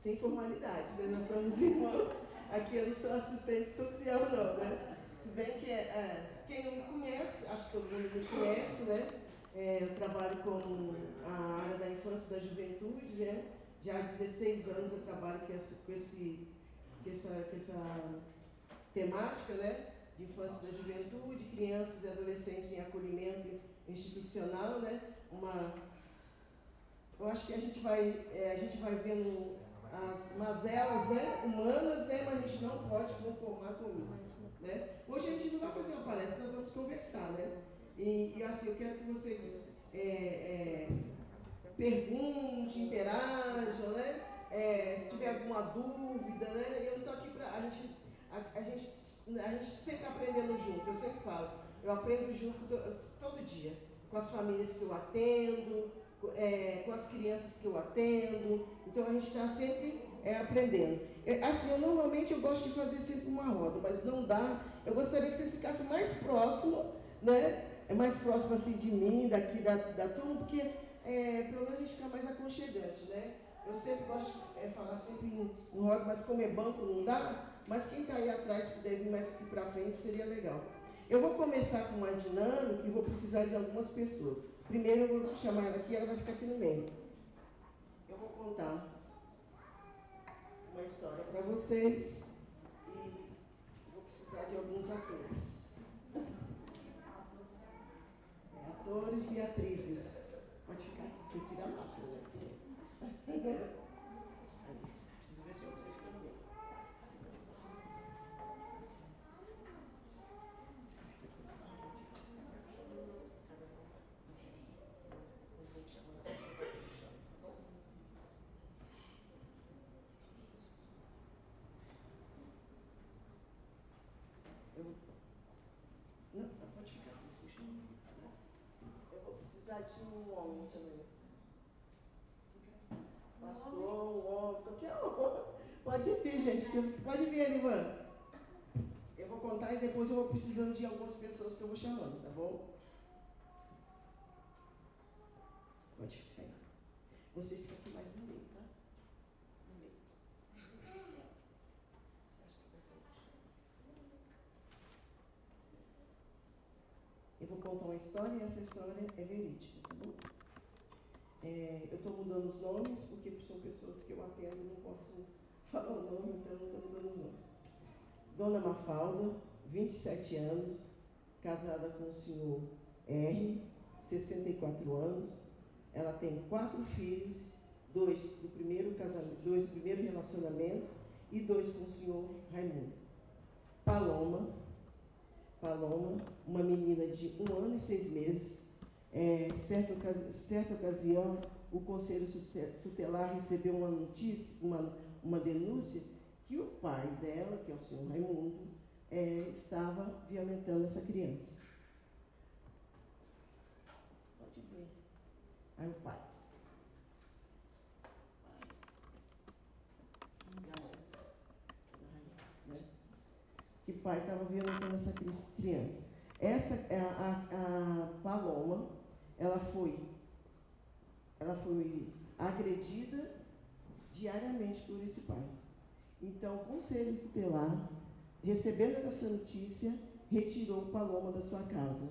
sem formalidade, né? Nós somos irmãos, aqui eu não sou assistente social não, né? Se bem que quem não me conhece, acho que todo mundo me conhece, né? Eu trabalho com a área da infância e da juventude, né? Já há 16 anos eu trabalho com essa temática, né? De infância e da juventude, crianças e adolescentes em acolhimento institucional, né? Eu acho que a gente vai vendo as mazelas, né, humanas, né, mas a gente não pode conformar com isso. Né? Hoje a gente não vai fazer uma palestra, nós vamos conversar. Né? E assim, eu quero que vocês perguntem, interajam, né? Se tiver alguma dúvida, né? Eu não estou aqui para... A gente sempre está aprendendo junto, eu sempre falo. Eu aprendo junto todo dia, com as famílias que eu atendo, com as crianças que eu atendo. Então a gente está sempre aprendendo. Assim, normalmente eu gosto de fazer sempre uma roda, mas não dá. Eu gostaria que vocês ficassem mais próximos, né? Mais próximo assim de mim, daqui da turma, porque pelo menos a gente fica mais aconchegante, né? Eu sempre gosto de falar sempre em roda, mas como é banco não dá, mas quem está aí atrás puder vir mais aqui para frente seria legal. Eu vou começar com uma dinâmica e vou precisar de algumas pessoas. Primeiro eu vou chamar ela aqui, ela vai ficar aqui no meio. Eu vou contar uma história para vocês e vou precisar de alguns atores. Atores e atrizes. Pode ficar aqui, você tira a máscara, né? Preciso ver se você fica no meio. Não, pode ficar aqui, puxa. Eu vou precisar de um homem também. Pastor, um homem, qualquer um. Pode vir, gente. Pode vir, Elivan. Eu vou contar e depois eu vou precisando de algumas pessoas que eu vou chamando, tá bom? Pode ficar aí. Você fica aqui mais no meio, tá? No meio. Você acha que vai ficar? Eu vou contar uma história e essa história é verídica, tá bom? Eu estou mudando os nomes, porque são pessoas que eu atendo, não posso falar o nome, então eu estou mudando os nomes. Dona Mafalda, 27 anos, casada com o senhor R, 64 anos. Ela tem 4 filhos, 2 do primeiro relacionamento e 2 com o senhor Raimundo. Paloma, uma menina de 1 ano e 6 meses. Certa ocasião, o Conselho Tutelar recebeu uma notícia, uma denúncia, que o pai dela, que é o senhor Raimundo, estava violentando essa criança. Pode ver. Aí o pai. Né? Que o pai estava violentando essa criança. A Paloma, ela foi agredida diariamente por esse pai. Então, o Conselho Tutelar, recebendo essa notícia, retirou Paloma da sua casa.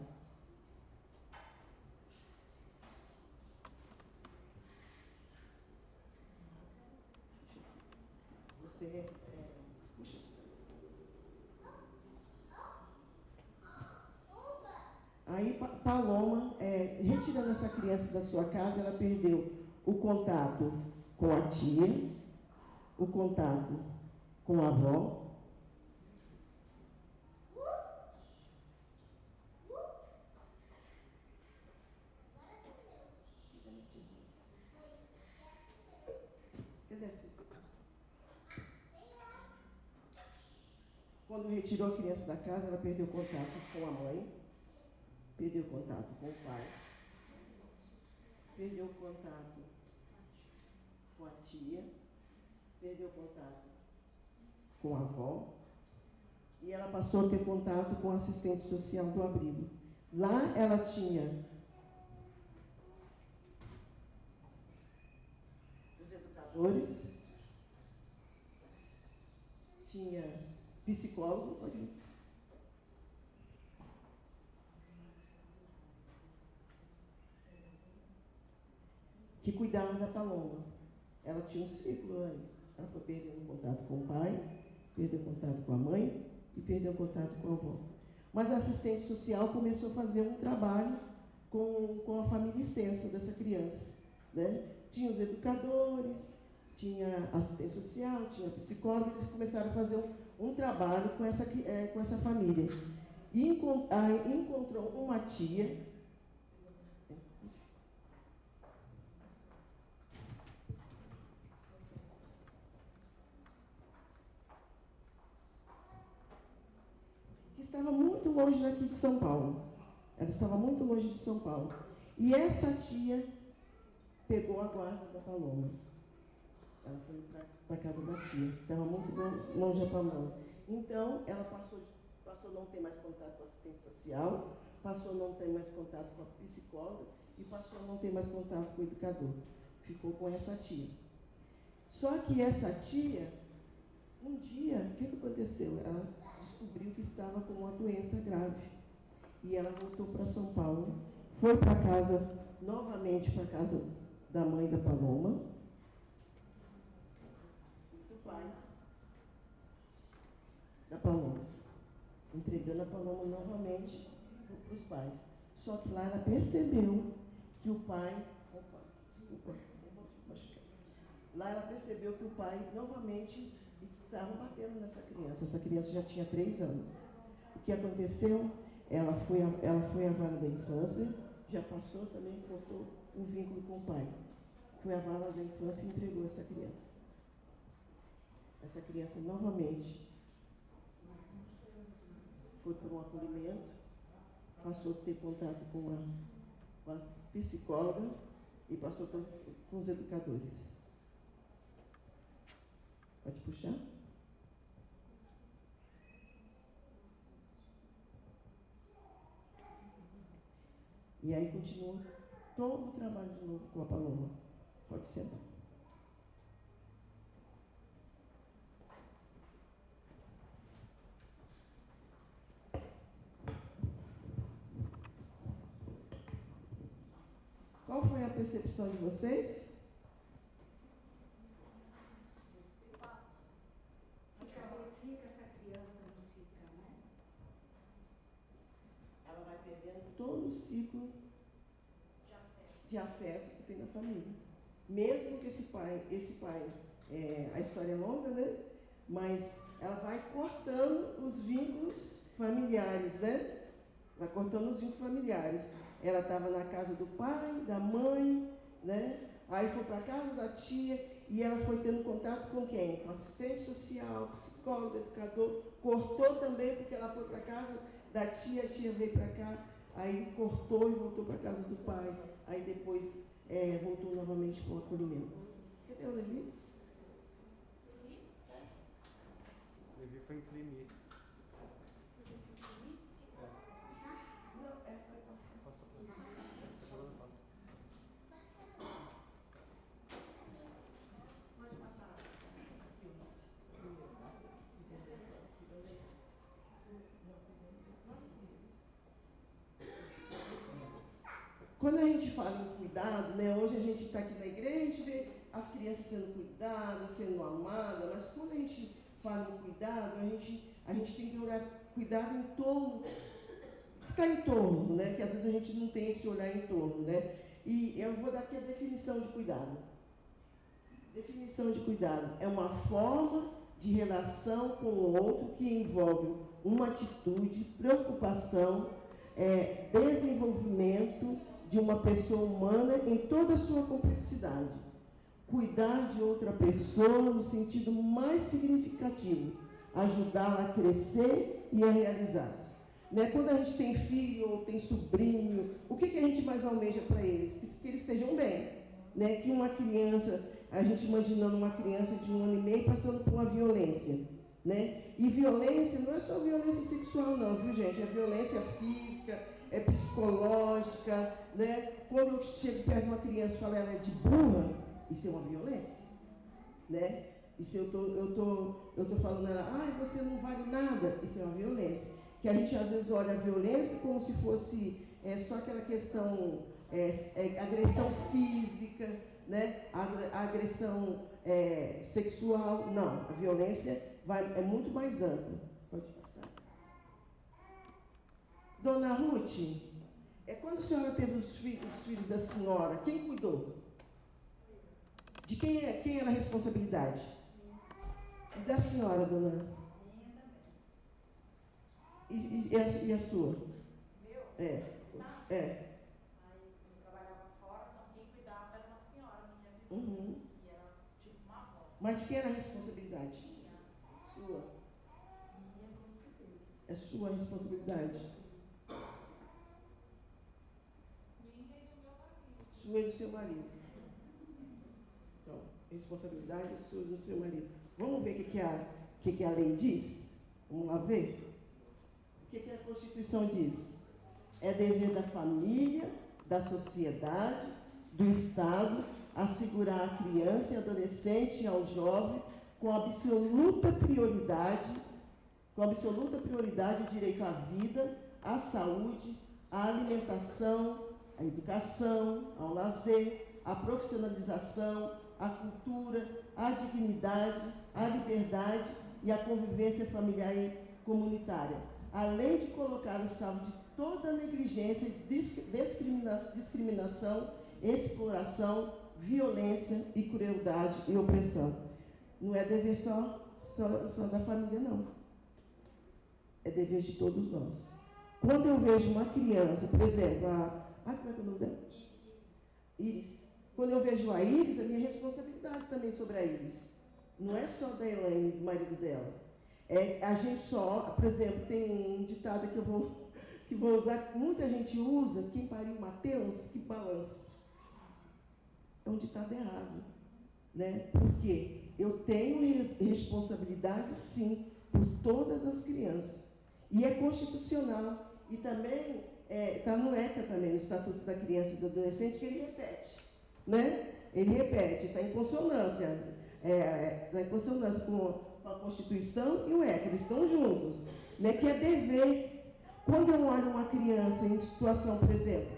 Você puxa. Aí Paloma, retirando essa criança da sua casa, ela perdeu o contato com a tia, o contato com a avó. Quando retirou a criança da casa, ela perdeu contato com a mãe, perdeu contato com o pai, perdeu contato com a tia, perdeu contato com a avó, e ela passou a ter contato com o assistente social do abrigo. Lá ela tinha os educadores, tinha psicólogo, que cuidava da Paloma. Ela tinha um círculo aí. Ela foi perdendo contato com o pai, perdeu contato com a mãe e perdeu contato com a avó. Mas a assistente social começou a fazer um trabalho com a família extensa dessa criança, né? Tinha os educadores, tinha assistente social, tinha psicólogo, eles começaram a fazer um trabalho com essa família. E encontrou uma tia, que estava muito longe daqui de São Paulo. Ela estava muito longe de São Paulo. E essa tia pegou a guarda da Paloma. Ela foi para a casa da tia. Estava muito longe da Paloma. Então, ela passou a não ter mais contato com a assistente social, passou a não ter mais contato com a psicóloga e passou a não ter mais contato com o educador. Ficou com essa tia. Só que essa tia, um dia, o que aconteceu? Ela descobriu que estava com uma doença grave. E ela voltou para São Paulo, foi para casa, novamente para casa da mãe da Paloma e do pai da Paloma, entregando a Paloma novamente para os pais. Só que lá ela percebeu que o pai... Opa, desculpa, lá ela percebeu que o pai novamente estava batendo nessa criança. Essa criança já tinha 3 anos. O que aconteceu? Ela foi à vara da infância, já passou também, cortou o vínculo com o pai. Foi à vara da infância e entregou essa criança. Essa criança novamente foi para um acolhimento, passou a ter contato com a psicóloga e passou com os educadores. Pode puxar? E aí continua todo o trabalho de novo com a Paloma. Pode sentar. Qual foi a percepção de vocês? Ela vai perdendo todo o ciclo de afeto que tem na família. Mesmo que esse pai, a história é longa, né? Mas ela vai cortando os vínculos familiares, né? Vai cortando os vínculos familiares. Ela estava na casa do pai, da mãe, né? Aí foi para a casa da tia e ela foi tendo contato com quem? Com assistente social, psicólogo, educador. Cortou também porque ela foi para a casa da tia, a tia veio para cá, aí cortou e voltou para a casa do pai. Aí depois voltou novamente para o acolhimento. Cadê o Levi? O Levi foi imprimir. Quando a gente fala em cuidado, né, hoje a gente está aqui na igreja, a gente vê as crianças sendo cuidadas, sendo amadas, mas quando a gente fala em cuidado, a gente tem que olhar cuidado em torno, ficar em torno, né, que às vezes a gente não tem esse olhar em torno, né. E eu vou dar aqui a definição de cuidado. Definição de cuidado é uma forma de relação com o outro que envolve uma atitude, preocupação, desenvolvimento de uma pessoa humana em toda a sua complexidade. Cuidar de outra pessoa no sentido mais significativo, ajudá-la a crescer e a realizar-se. Né? Quando a gente tem filho ou tem sobrinho, o que a gente mais almeja para eles? Que eles estejam bem. Né? Que uma criança, a gente imaginando uma criança de 1 ano e meio passando por uma violência. Né? E violência não é só violência sexual não, viu gente? É violência física, é psicológica, né? Quando eu chego perto de uma criança e falo ela é de burra, isso é uma violência, né? E se eu tô falando a ela, você não vale nada, isso é uma violência. Que a gente às vezes olha a violência como se fosse só aquela questão, agressão física, né? A agressão sexual. Não, a violência é muito mais ampla. Pode passar. Dona Ruth, quando a senhora teve os filhos da senhora, quem cuidou? De quem era a responsabilidade? E da senhora, dona? E a sua? Meu? É. Aí eu trabalhava fora, então quem cuidava era uma senhora, minha vizinha, que era tipo uma avó. Mas de quem era a responsabilidade? Minha. Sua. Minha, com certeza. É sua responsabilidade? Minha e do meu marido. Sua e do seu marido. Então, responsabilidade é sua e do seu marido. Vamos ver o que a lei diz? Vamos lá ver? O que a Constituição diz? É dever da família, da sociedade, do Estado, assegurar à criança e adolescente e ao jovem com absoluta prioridade o direito à vida, à saúde, à alimentação, à educação, ao lazer, à profissionalização, à cultura, à dignidade, à liberdade e à convivência familiar e comunitária, além de colocar o salvo de toda negligência, discriminação, exploração, violência e crueldade e opressão. Não é dever só da família, não. É dever de todos nós. Quando eu vejo uma criança, por exemplo, como é que é o nome dela? Iris. Quando eu vejo a Iris, a minha responsabilidade também sobre a Iris. Não é só da Elaine, do marido dela. A gente só, por exemplo, tem um ditado que eu vou usar, que muita gente usa, quem pariu Mateus, que balance. É um ditado errado. Né? Porque eu tenho responsabilidade, sim, por todas as crianças. E é constitucional. E também está no ECA também, no Estatuto da Criança e do Adolescente, que ele repete. Né? Ele repete, está em consonância. Está em consonância com a Constituição e o ECA, eles estão juntos. Né? Que é dever. Quando eu olho uma criança em situação, por exemplo,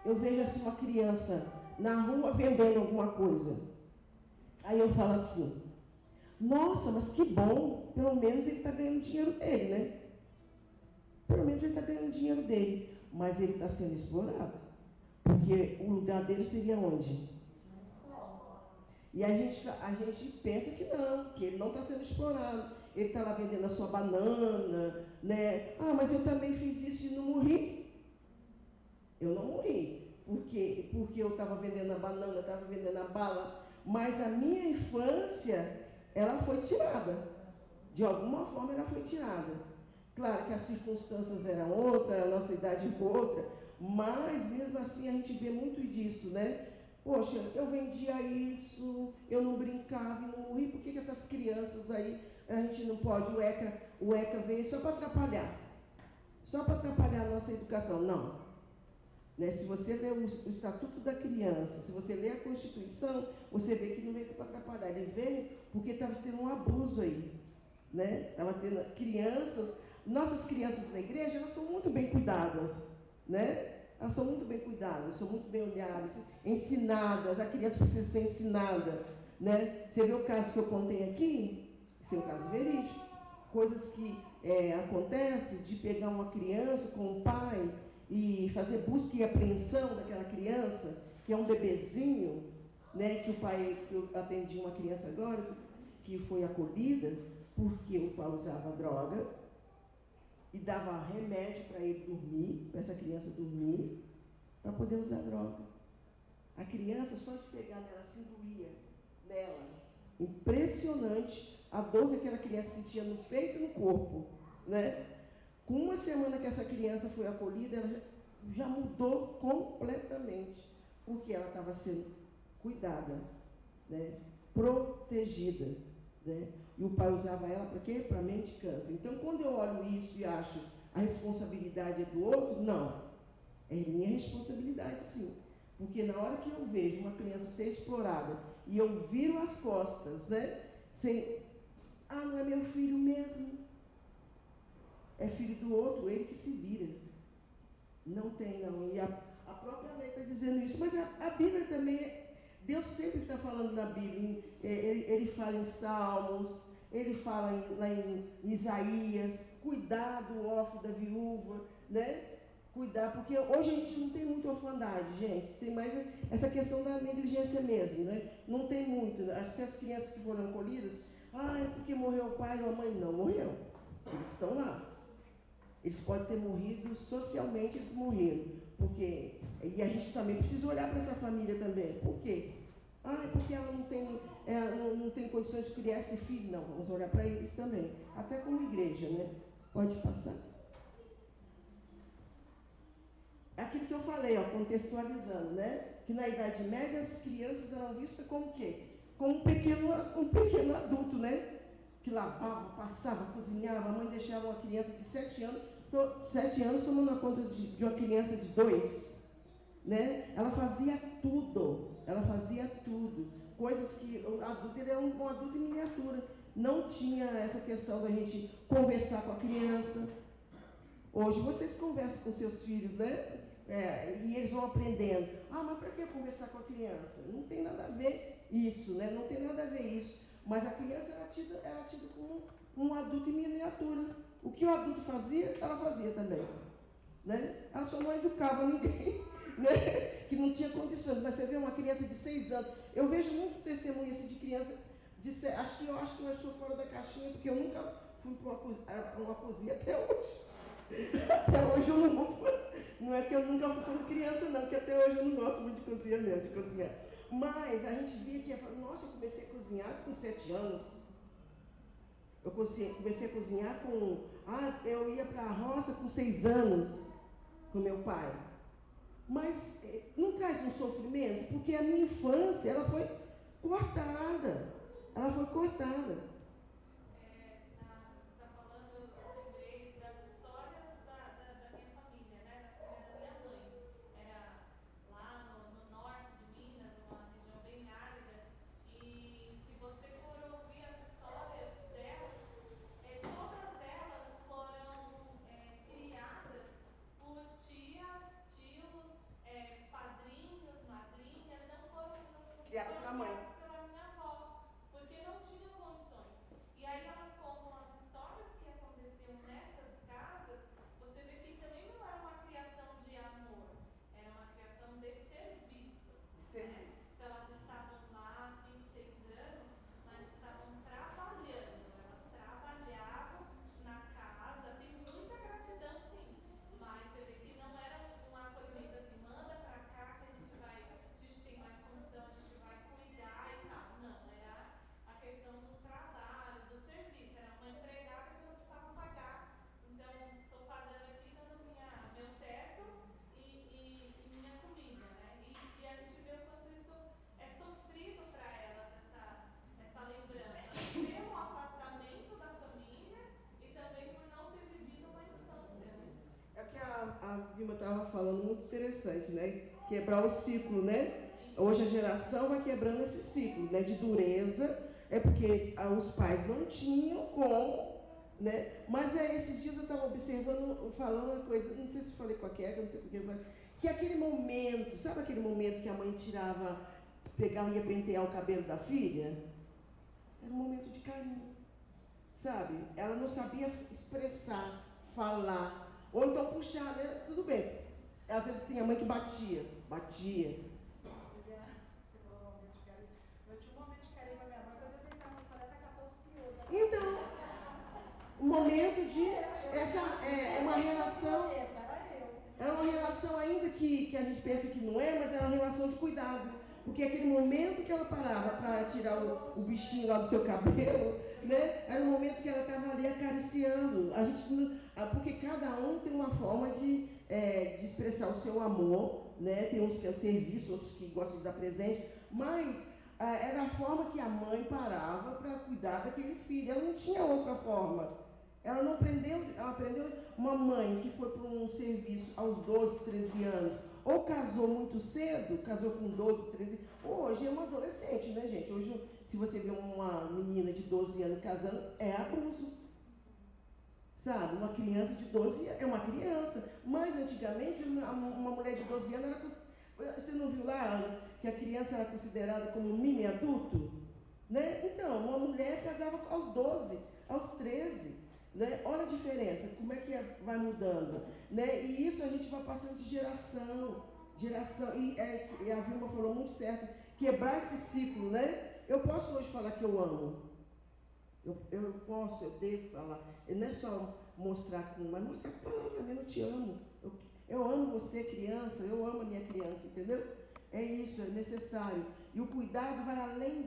eu vejo assim uma criança na rua vendendo alguma coisa. Aí eu falo assim, nossa, mas que bom, pelo menos ele está ganhando dinheiro dele, né? Pelo menos ele está ganhando dinheiro dele, mas ele está sendo explorado. Porque o lugar dele seria onde? E a gente pensa que não, que ele não está sendo explorado. Ele está lá vendendo a sua banana, né? Ah, mas eu também fiz isso e não morri. Eu não morri, porque eu estava vendendo a banana, estava vendendo a bala, mas a minha infância, ela foi tirada. De alguma forma ela foi tirada. Claro que as circunstâncias eram outras, a nossa idade era outra, mas mesmo assim a gente vê muito disso, né? Poxa, eu vendia isso, eu não brincava e não morri, por que essas crianças aí, a gente não pode, o ECA veio só para atrapalhar. Só para atrapalhar a nossa educação. Não. Né? Se você lê o Estatuto da Criança, se você lê a Constituição, você vê que não veio para atrapalhar. Ele veio porque estava tendo um abuso aí. Né? Estava tendo crianças, nossas crianças na igreja, elas são muito bem cuidadas. Né? Elas são muito bem cuidadas, são muito bem olhadas, ensinadas, a criança precisa ser ensinada. Né? Você vê o caso que eu contei aqui? Esse é um caso verídico. Coisas que acontecem de pegar uma criança com o pai e fazer busca e apreensão daquela criança, que é um bebezinho, né, que eu atendi uma criança agora, que foi acolhida, porque o pai usava droga e dava remédio para ele dormir, para essa criança dormir, para poder usar droga. A criança, só de pegar nela, assim, doía nela. Impressionante a dor que aquela criança sentia no peito e no corpo, né? Com uma semana que essa criança foi acolhida, ela já mudou completamente, porque ela estava sendo cuidada, né? Protegida. Né? E o pai usava ela para quê? Para mendicância. Então, quando eu olho isso e acho a responsabilidade é do outro, não. É minha responsabilidade, sim. Porque na hora que eu vejo uma criança ser explorada e eu viro as costas, né? Sem, não é meu filho mesmo. É filho do outro, ele que se vira. Não tem, não. E a própria lei está dizendo isso. Mas a Bíblia também, Deus sempre está falando na Bíblia. Ele fala em Salmos, ele fala lá em Isaías, cuidar do órfão, da viúva, né? Cuidar, porque hoje a gente não tem muita orfandade, gente. Tem mais essa questão da negligência mesmo, né? Não tem muito. Se as crianças que foram acolhidas, é porque morreu o pai ou a mãe. Não morreu. Eles estão lá. Eles podem ter morrido, socialmente eles morreram. Porque, e a gente também precisa olhar para essa família também. Por quê? Porque ela não tem condições de criar esse filho. Não, vamos olhar para eles também. Até como igreja, né? Pode passar. Aquilo que eu falei, contextualizando, né? Que na Idade Média as crianças eram vistas como o quê? Como um pequeno adulto, né? Que lavava, passava, cozinhava. A mãe deixava uma criança de 7 anos tomando conta de uma criança de 2. Né? Ela fazia tudo. Coisas que o adulto era um adulto em miniatura. Não tinha essa questão da gente conversar com a criança. Hoje vocês conversam com seus filhos, né? E eles vão aprendendo. Mas para que conversar com a criança? Não tem nada a ver isso, né? Não tem nada a ver isso. Mas a criança era tida como um adulto em miniatura. O que o adulto fazia, ela fazia também. Né? Ela só não educava ninguém, né? Que não tinha condições. Mas você vê uma criança de 6 anos. Eu vejo muito testemunho assim, de criança de 6 anos. Eu acho que eu sou fora da caixinha, porque eu nunca fui para uma cozinha até hoje. Até hoje eu não é que eu nunca fui como criança, não, porque até hoje eu não gosto muito de cozinhar mesmo, de cozinhar. Mas a gente via que, nossa, eu comecei a cozinhar com 7 anos. Eu comecei a cozinhar com... eu ia para a roça com 6 anos, com meu pai. Mas não traz um sofrimento? Porque a minha infância, ela foi cortada. Ela foi cortada. Padrinhos, madrinhas, não foram Criadas pela mãe. pela minha avó, porque não tinham condições. E aí elas contam as histórias que aconteciam nessas casas. Você vê que também não era uma criação de amor, era uma criação de serviço. Né? Então elas estavam lá 5, 6 anos, mas estavam trabalhando. Elas trabalhavam na casa. Tem muita gratidão, sim, mas você vê que não era um acolhimento assim, manda pra cá que a gente tem mais condição, a gente vai cuidar e tal. Não, era a questão do trabalho, do serviço. Era uma empregada que eu não precisava pagar. Então, estou pagando aqui dando meu teto e minha comida, né? E a gente vê o quanto isso é sofrido para elas, essa lembrança, pelo afastamento da família e também por não ter vivido uma infância, né? É o que a Vilma estava falando, muito interessante, né? Quebrar o ciclo, né? Sim. Hoje a geração vai quebrando esse ciclo, né? De dureza, porque os pais não tinham como, né? Mas esses dias eu estava observando, falando uma coisa, não sei se eu falei com a Queca, não sei porque, que aquele momento, sabe aquele momento que a mãe pegava e ia pentear o cabelo da filha? Era um momento de carinho, sabe? Ela não sabia expressar, falar, ou então puxar, né? Tudo bem. Às vezes tinha mãe que batia. Você falou um momento de carinho. Eu tinha um momento de carinho com a minha mãe quando eu tentava fazer até catar os piolhos. Então, um momento de... é uma relação... É uma relação ainda que a gente pensa que não é, mas é uma relação de cuidado. Porque aquele momento que ela parava para tirar o bichinho lá do seu cabelo, né? Era um momento que ela estava ali acariciando. Porque cada um tem uma forma de expressar o seu amor, né? Tem uns que é o serviço, outros que gostam de dar presente, mas era a forma que a mãe parava para cuidar daquele filho. Ela não tinha outra forma. Ela não aprendeu, ela aprendeu uma mãe que foi para um serviço aos 12, 13 anos, ou casou muito cedo, casou com 12, 13, hoje é um adolescente, né, gente? Hoje, se você vê uma menina de 12 anos casando, é abuso. Sabe? Uma criança de 12 anos é uma criança, mas antigamente uma mulher de 12 anos era. Você não viu lá, Ana, que a criança era considerada como um mini adulto? Né? Então, uma mulher casava aos 12, aos 13. Né? Olha a diferença, como é que vai mudando. Né? E isso a gente vai passando de geração. E a Vilma falou muito certo, quebrar esse ciclo. Né? Eu posso hoje falar que eu amo. Eu devo falar. Não é só mostrar com, mas mostrar com palavra mesmo, eu te amo. Eu amo você, criança, eu amo a minha criança, entendeu? É isso, é necessário. E o cuidado vai além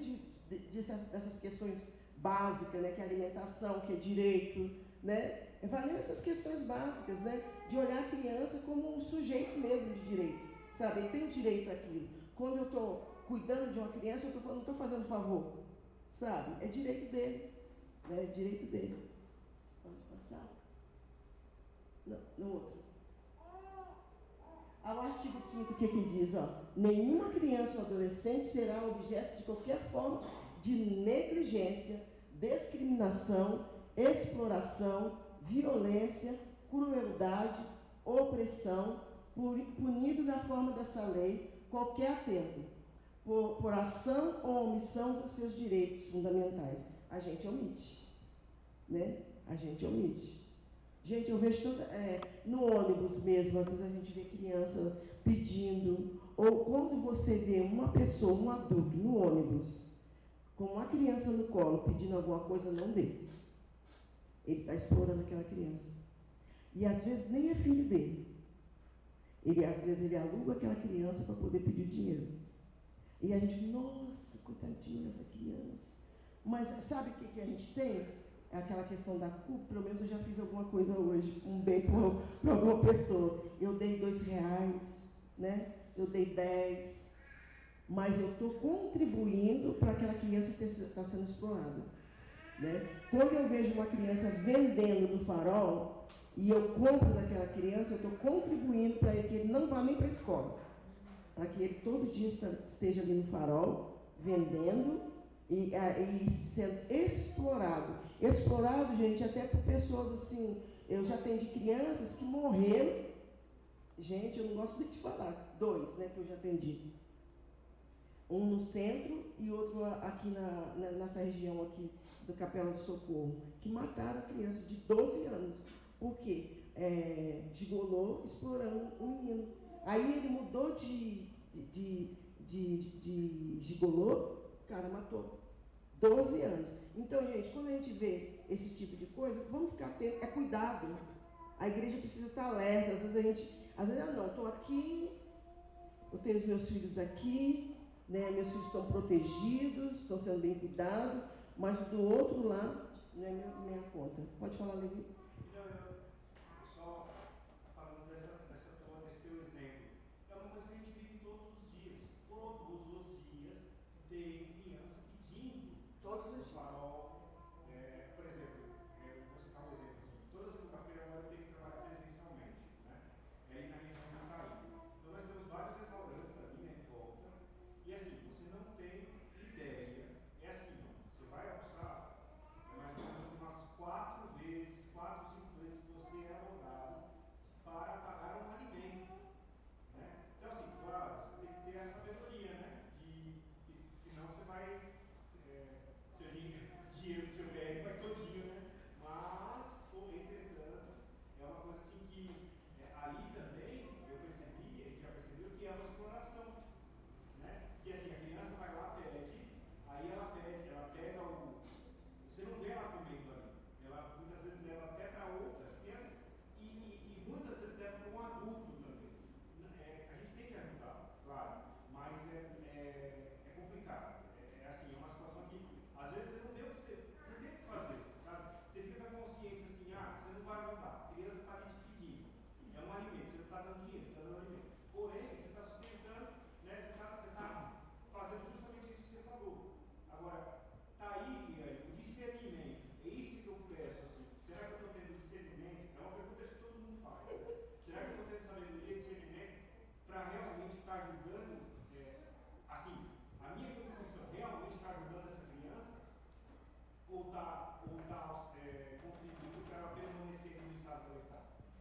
dessas questões básicas, né? Que é alimentação, que é direito, né? Vai além dessas questões básicas, né? De olhar a criança como um sujeito mesmo de direito, sabe? Ele tem direito àquilo. Quando eu estou cuidando de uma criança, não estou fazendo favor, sabe? É direito dele. É direito dele. Pode passar? Não, no outro. Ao artigo 5º, o que diz? Ó, nenhuma criança ou adolescente será objeto de qualquer forma de negligência, discriminação, exploração, violência, crueldade, opressão, punido na forma dessa lei qualquer atento, por ação ou omissão dos seus direitos fundamentais. A gente omite. Né? A gente omite. Gente, eu vejo no ônibus mesmo, às vezes a gente vê criança pedindo, ou quando você vê uma pessoa, um adulto no ônibus, com uma criança no colo pedindo alguma coisa, não dê. Ele está explorando aquela criança. E às vezes nem é filho dele. Às vezes ele aluga aquela criança para poder pedir dinheiro. E a gente, nossa, coitadinha dessa criança. Mas sabe o que a gente tem? É aquela questão da culpa. Pelo menos eu já fiz alguma coisa hoje, um bem para alguma pessoa. Eu dei R$2, né? Eu dei 10, mas eu estou contribuindo para aquela criança que está sendo explorada. Né? Quando eu vejo uma criança vendendo no farol e eu compro daquela criança, eu estou contribuindo para que ele não vá nem para a escola. Para que ele todo dia esteja ali no farol, vendendo e sendo explorado. Explorado, gente, até por pessoas assim. Eu já atendi crianças que morreram. Gente, eu não gosto de te falar. 2, né, que eu já atendi. Um no centro e outro aqui nessa região aqui do Capela do Socorro. Que mataram a criança de 12 anos. Por quê? Gigolô explorando o menino. Aí ele mudou de gigolô, o cara matou. 12 anos. Então, gente, quando a gente vê esse tipo de coisa, vamos ficar atentos, é cuidado. A igreja precisa estar alerta. Às vezes, não, estou aqui, eu tenho os meus filhos aqui, né, meus filhos estão protegidos, estão sendo bem cuidados, mas do outro lado, não é minha conta. Pode falar, Levi? Só falando desse teu exemplo, é uma coisa que a gente vive todos os dias. Todos os dias tem criança pedindo Todos os no dias. farol. Por exemplo, vou citar um exemplo assim. Toda segunda-feira agora eu tenho que trabalhar presencialmente, né? Ali na região do Itaí. Então nós temos vários restaurantes ali, né, em volta. E assim, você não tem ideia. É assim, ó, você vai almoçar, é mais ou menos umas 4 vezes, 4, 5 vezes que você é alugado para pagar um alimento. Né? Então, assim, claro, você tem que ter a sabedoria, né? Senão você vai. Seu dinheiro do seu BR vai todinho, né? Mas, entretanto, é uma coisa assim que ali também eu percebi, a gente já percebeu que é uma exploração. Né? Que assim, a criança vai lá, pede, aí ela pega o. Você não vê ela comendo ali. Ela muitas vezes leva até para outras crianças e muitas vezes leva para um adulto também. A gente tem que ajudar, claro, mas é complicado. Assim, é uma situação que às vezes você não tem o que fazer, sabe? Você fica com a consciência assim, você não vai ajudar, a criança está ali te pedindo. É um alimento, você não está dando dinheiro, você está dando alimento. Porém, você está sustentando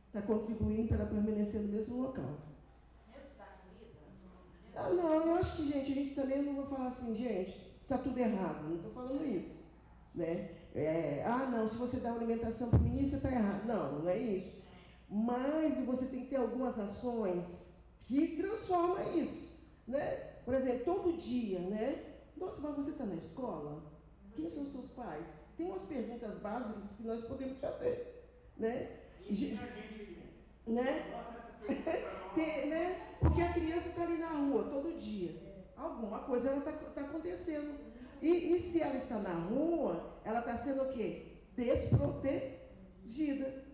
está contribuindo para ela permanecer no mesmo local. Ah, não, eu acho que, gente, a gente também não vai falar assim, gente, está tudo errado, não estou falando isso, né? Não, se você dá uma alimentação para o menino, você está errado. Não, não é isso. Mas você tem que ter algumas ações que transformam isso, né? Por exemplo, todo dia, né? Nossa, mas você está na escola? Quem são os seus pais? Tem umas perguntas básicas que nós podemos fazer, né? Ensina a gente, né? Nossa, essas perguntas para nós. Né? Porque a criança está ali na rua todo dia. Alguma coisa ela está acontecendo. E se ela está na rua, ela está sendo o quê? Desprotegida.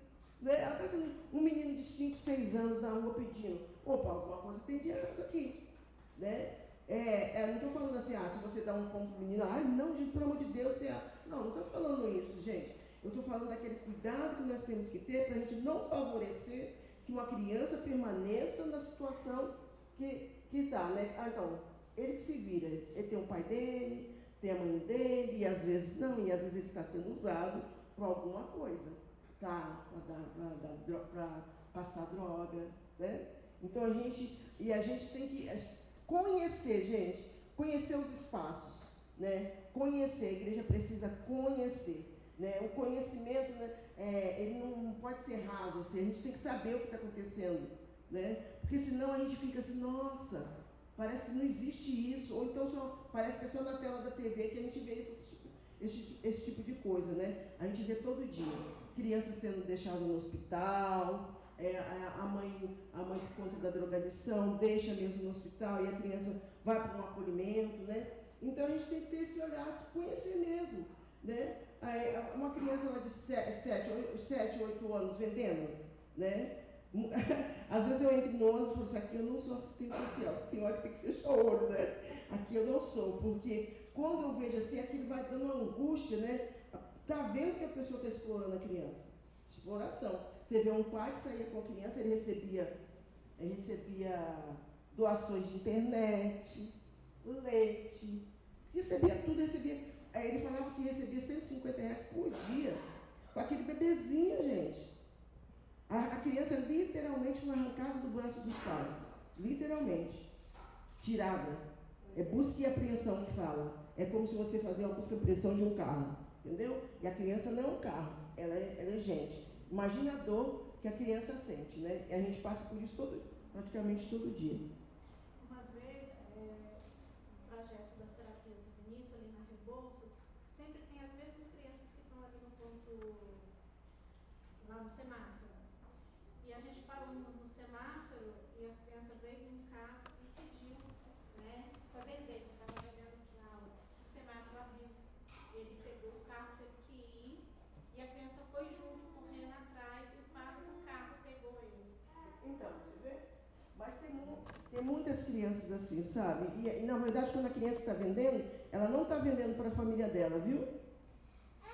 Né? Ela está sendo um menino de 5, 6 anos na rua pedindo, opa, alguma coisa tem de errado aqui. Né? Não estou falando assim, se você dá um ponto pro menino, não, gente, pelo amor de Deus, você... Não estou falando isso, gente. Eu estou falando daquele cuidado que nós temos que ter para a gente não favorecer que uma criança permaneça na situação que está, né? Então, ele que se vira, ele tem o pai dele, tem a mãe dele, e às vezes não, e às vezes ele está sendo usado para alguma coisa, tá? Para passar droga, né? Então a gente tem que conhecer, gente, conhecer os espaços, né? Conhecer, a igreja precisa conhecer. Né? O conhecimento, né, ele não pode ser raso, assim, a gente tem que saber o que está acontecendo, né? Porque senão a gente fica assim, nossa, parece que não existe isso, ou então parece que é só na tela da TV que a gente vê esse tipo de coisa, né? A gente vê todo dia, crianças sendo deixadas no hospital, a mãe por conta da drogadição deixa mesmo no hospital e a criança vai para um acolhimento, né? Então a gente tem que ter esse olhar, conhecer mesmo. Né? Uma criança lá de 7, 8 anos vendendo, né? Às vezes eu entro no ônibus e falo assim, aqui eu não sou assistente social, tem hora que tem que fechar o olho, né? Aqui eu não sou, porque quando eu vejo assim, aquilo vai dando uma angústia, né? Tá vendo que a pessoa está explorando a criança? Exploração. Você vê um pai que saía com a criança, ele recebia doações de internet, leite, recebia tudo, Aí ele falava que recebia R$ 150 por dia com aquele bebezinho, gente. A criança literalmente foi arrancada do braço dos pais. Literalmente. Tirada. É busca e apreensão que fala. É como se você fazer uma busca e apreensão de um carro. Entendeu? E a criança não é um carro, ela é gente. Imagina a dor que a criança sente, né? E a gente passa por isso praticamente todo dia. Uma vez, no trajeto das terapias do início, ali na Rebouças, sempre tem as mesmas crianças que estão ali no ponto, lá no semáforo. E a gente parou no semáforo e a criança veio num carro e pediu, né, para vender, estava vendendo na aula. O semáforo abriu, ele pegou o carro, teve que ir, e a criança foi junto, correndo atrás, e o padre do carro pegou ele. Então, você vê? Mas tem muitas crianças assim, sabe? E na verdade, quando a criança está vendendo, ela não está vendendo para a família dela, viu?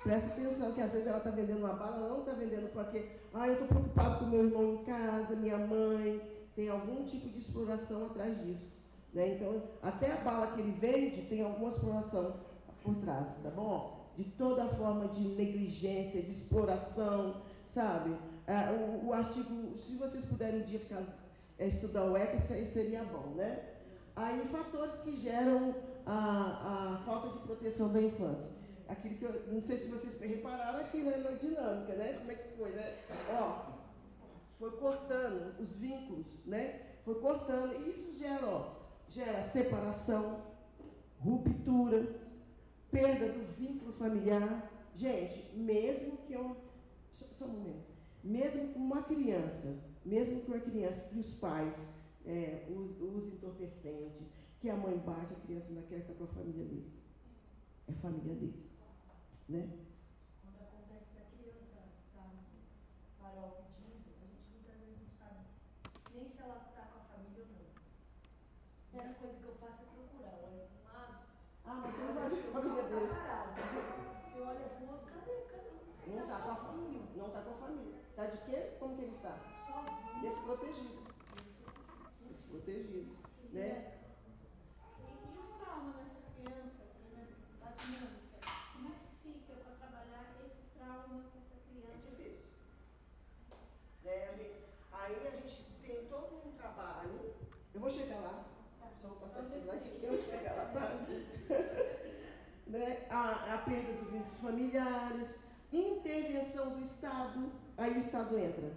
Presta atenção que às vezes ela está vendendo uma bala, ela não está vendendo porque, eu estou preocupado com meu irmão em casa, minha mãe, tem algum tipo de exploração atrás disso. Né? Então, até a bala que ele vende tem alguma exploração por trás, tá bom? De toda forma de negligência, de exploração, sabe? O artigo, se vocês puderem um dia estudar o ECA, isso seria bom, né? Aí, fatores que geram a falta de proteção da infância. Aquilo que eu não sei se vocês repararam aqui, né, na dinâmica, né? Como é que foi, né? Foi cortando os vínculos, né? Foi cortando, e isso gera separação, ruptura, perda do vínculo familiar. Gente, mesmo que só um momento. Mesmo com uma criança, que os pais usem entorpecente, que a mãe bate, a criança não quer estar com a família deles. É a família deles. Né? Quando acontece da criança estar no farol pedindo, a gente muitas vezes não sabe nem se ela está com a família ou não. A primeira coisa que eu faço é procurar, olha para um lado. Mas você não vai ver a família dele. Você olha para o outro, cadê? Não está sozinho. Não está com a família. Está de quê? Como que ele está? Sozinho. Desprotegido. Desprotegido. Né? E o trauma dessa criança, por exemplo, da dinâmica, como é que fica para trabalhar esse trauma que essa criança... É difícil. vou chegar lá. Só vou passar esse slide aqui, eu vou chegar lá, tá? Né? A perda dos vínculos familiares, intervenção do Estado, aí o Estado entra.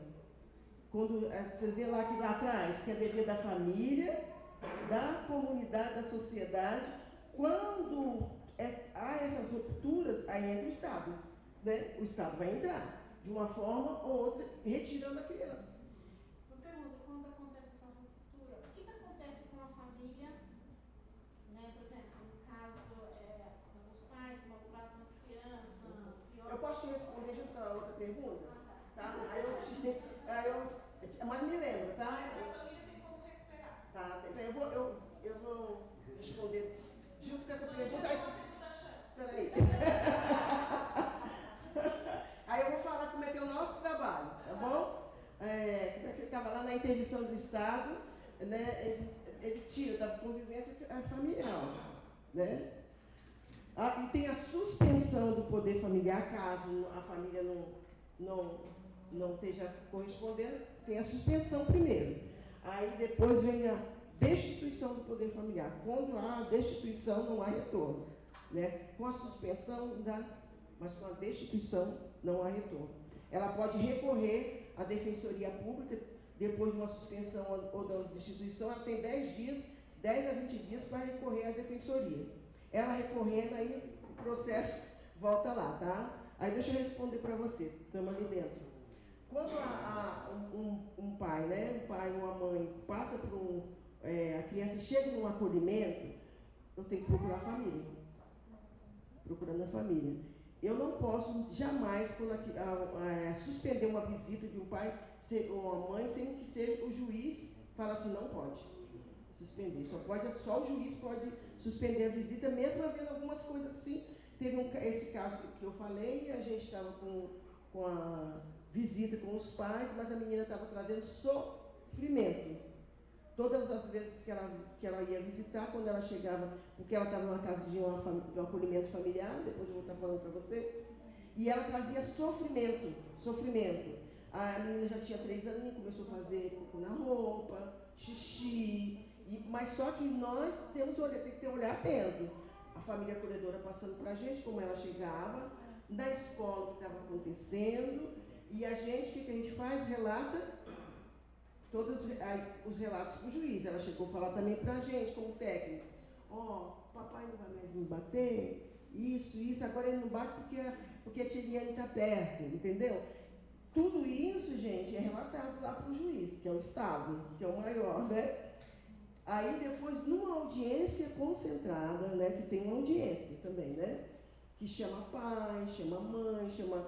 Quando você vê lá que lá atrás, que é dever da família, da comunidade, da sociedade, quando há essas rupturas, aí entra o Estado. Né? O Estado vai entrar, de uma forma ou outra, retirando a criança. Eu pergunto, quando acontece essa ruptura, o que acontece com a família, né? Por exemplo, no caso dos pais que maltratam as crianças, pior... Eu posso te responder junto com a outra pergunta? Tá. Tá? Mas me lembra, tá? Mas a família tem como recuperar. Tá, eu vou responder junto com essa pergunta. Uma segunda chance. Peraí. Aí eu vou falar como é que é o nosso trabalho, tá bom? Como é que eu estava lá na intervenção do Estado, né? Ele tira da convivência familiar, né? E tem a suspensão do poder familiar, caso a família não esteja correspondendo, tem a suspensão primeiro. Aí depois vem a destituição do poder familiar. Quando há destituição, não há retorno. Né? Com a suspensão, mas com a destituição, não há retorno. Ela pode recorrer à Defensoria Pública, depois de uma suspensão ou da destituição, ela tem 10 a 20 dias para recorrer à Defensoria. Ela recorrendo, aí o processo volta lá, tá? Aí deixa eu responder para você, estamos ali dentro. Quando um pai, né, um pai ou uma mãe passa por a criança chega num acolhimento, eu tenho que procurar a família. Procurando a família. Eu não posso jamais suspender uma visita de um pai ou uma mãe sem que seja o juiz fala assim, não pode suspender. Só o juiz pode suspender a visita, mesmo havendo algumas coisas assim. Teve esse caso que eu falei, a gente estava com a visita com os pais, mas a menina estava trazendo sofrimento. Todas as vezes que ela ia visitar, quando ela chegava, porque ela estava numa casa de um acolhimento familiar, depois eu vou estar falando para vocês, e ela trazia sofrimento. A menina já tinha 3 aninhos, começou a fazer cocô na roupa, xixi, mas só que nós tem que ter um olhar atento. A família acolhedora passando para a gente, como ela chegava, na escola o que estava acontecendo, e a gente, o que a gente faz? Relata todos os relatos para o juiz. Ela chegou a falar também para a gente, como técnico. Papai não vai mais me bater, isso, agora ele não bate porque a tia Eliane está perto, entendeu? Tudo isso, gente, é relatado lá para o juiz, que é o Estado, que é o maior, né? Aí depois, numa audiência concentrada, né, que tem uma audiência também, né? Que chama pai, chama mãe, chama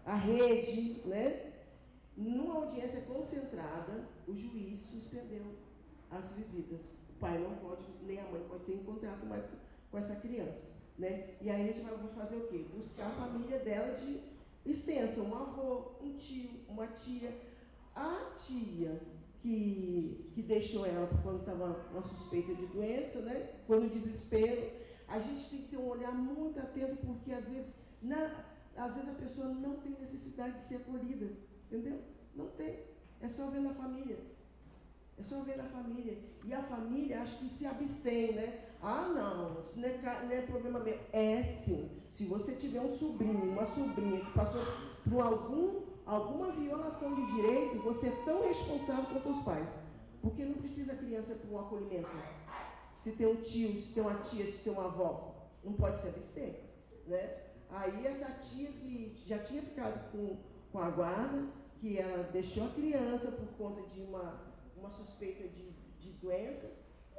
a rede, né? Numa audiência concentrada, o juiz suspendeu as visitas. O pai não pode, nem a mãe pode ter contato mais com essa criança. Né? E aí a gente vai fazer o quê? Buscar a família dela de extensa, um avô, um tio, uma tia. A tia que deixou ela quando estava uma suspeita de doença, né? Quando desespero, a gente tem que ter um olhar muito atento, porque às vezes a pessoa não tem necessidade de ser acolhida. Entendeu? Não tem. É só ver na família. E a família, acho que se abstém, né? Não, isso não é problema meu. É sim. Se você tiver um sobrinho, uma sobrinha que passou por alguma violação de direito, você é tão responsável quanto os pais. Porque não precisa a criança para um acolhimento. Se tem um tio, se tem uma tia, se tem uma avó, não pode se abster. Né? Aí essa tia que já tinha ficado com a guarda, que ela deixou a criança por conta de uma suspeita de doença,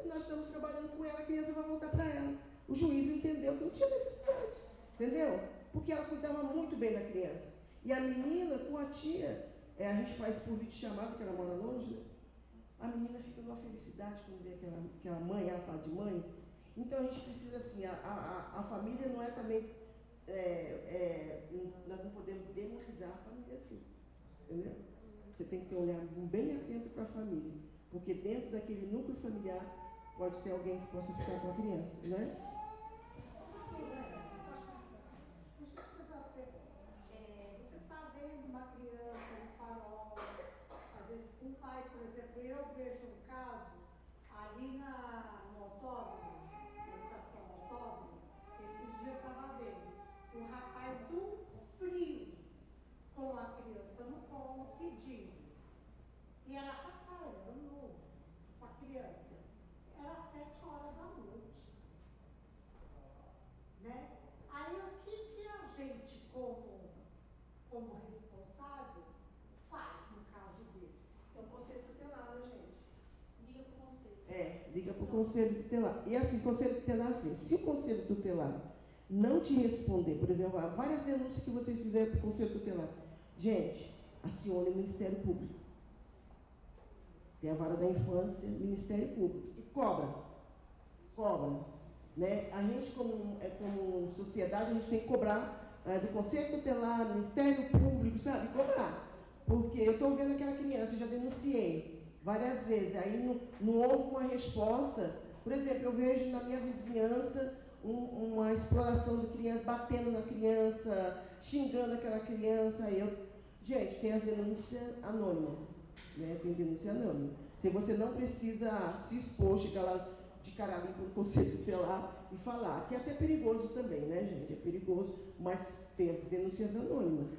e nós estamos trabalhando com ela, a criança vai voltar para ela. O juiz entendeu que não tinha necessidade, entendeu? Porque ela cuidava muito bem da criança. E a menina, com a tia, a gente faz por videochamada, que ela mora longe, né? A menina fica numa felicidade quando vê aquela mãe, ela fala de mãe. Então a gente precisa, assim, a família não é também... nós não podemos demonizar a família assim, entendeu? Você tem que ter um olhar bem atento para a família, porque dentro daquele núcleo familiar pode ter alguém que possa ficar com a criança, né? Deixa eu te fazer uma pergunta. Você está vendo uma criança no farol, às vezes um pai, por exemplo, exemplo, eu vejo um caso ali no autódromo, na estação autódromo, esses dias eu estava vendo, um rapaz, um frio, com a criança no colo, pedindo. E era rapaz, era novo, com a criança. Era 7 horas da noite. Né? Aí o que a gente, como responsável, faz no caso desse? É um conselho tutelar, né, gente? Liga para o conselho. Liga para o conselho tutelar. E assim, conselho tutelar, assim, se o conselho tutelar não te responder, por exemplo, há várias denúncias que vocês fizeram para o conselho tutelar. Gente, acione o Ministério Público. Tem a vara da infância, Ministério Público. E cobra. Né? A gente, como sociedade, a gente tem que cobrar do Conselho Tutelar, Ministério Público, sabe? Cobrar. Porque eu estou vendo aquela criança, eu já denunciei várias vezes, aí não houve uma resposta. Por exemplo, eu vejo na minha vizinhança uma exploração de criança, batendo na criança, xingando aquela criança. Gente, tem as denúncias anônimas. Né? Tem denúncia anônima. Se você não precisa se expor, chegar lá de cara limpa no conselho tutelar e falar, que é até perigoso também, né, gente? É perigoso, mas tem as denúncias anônimas.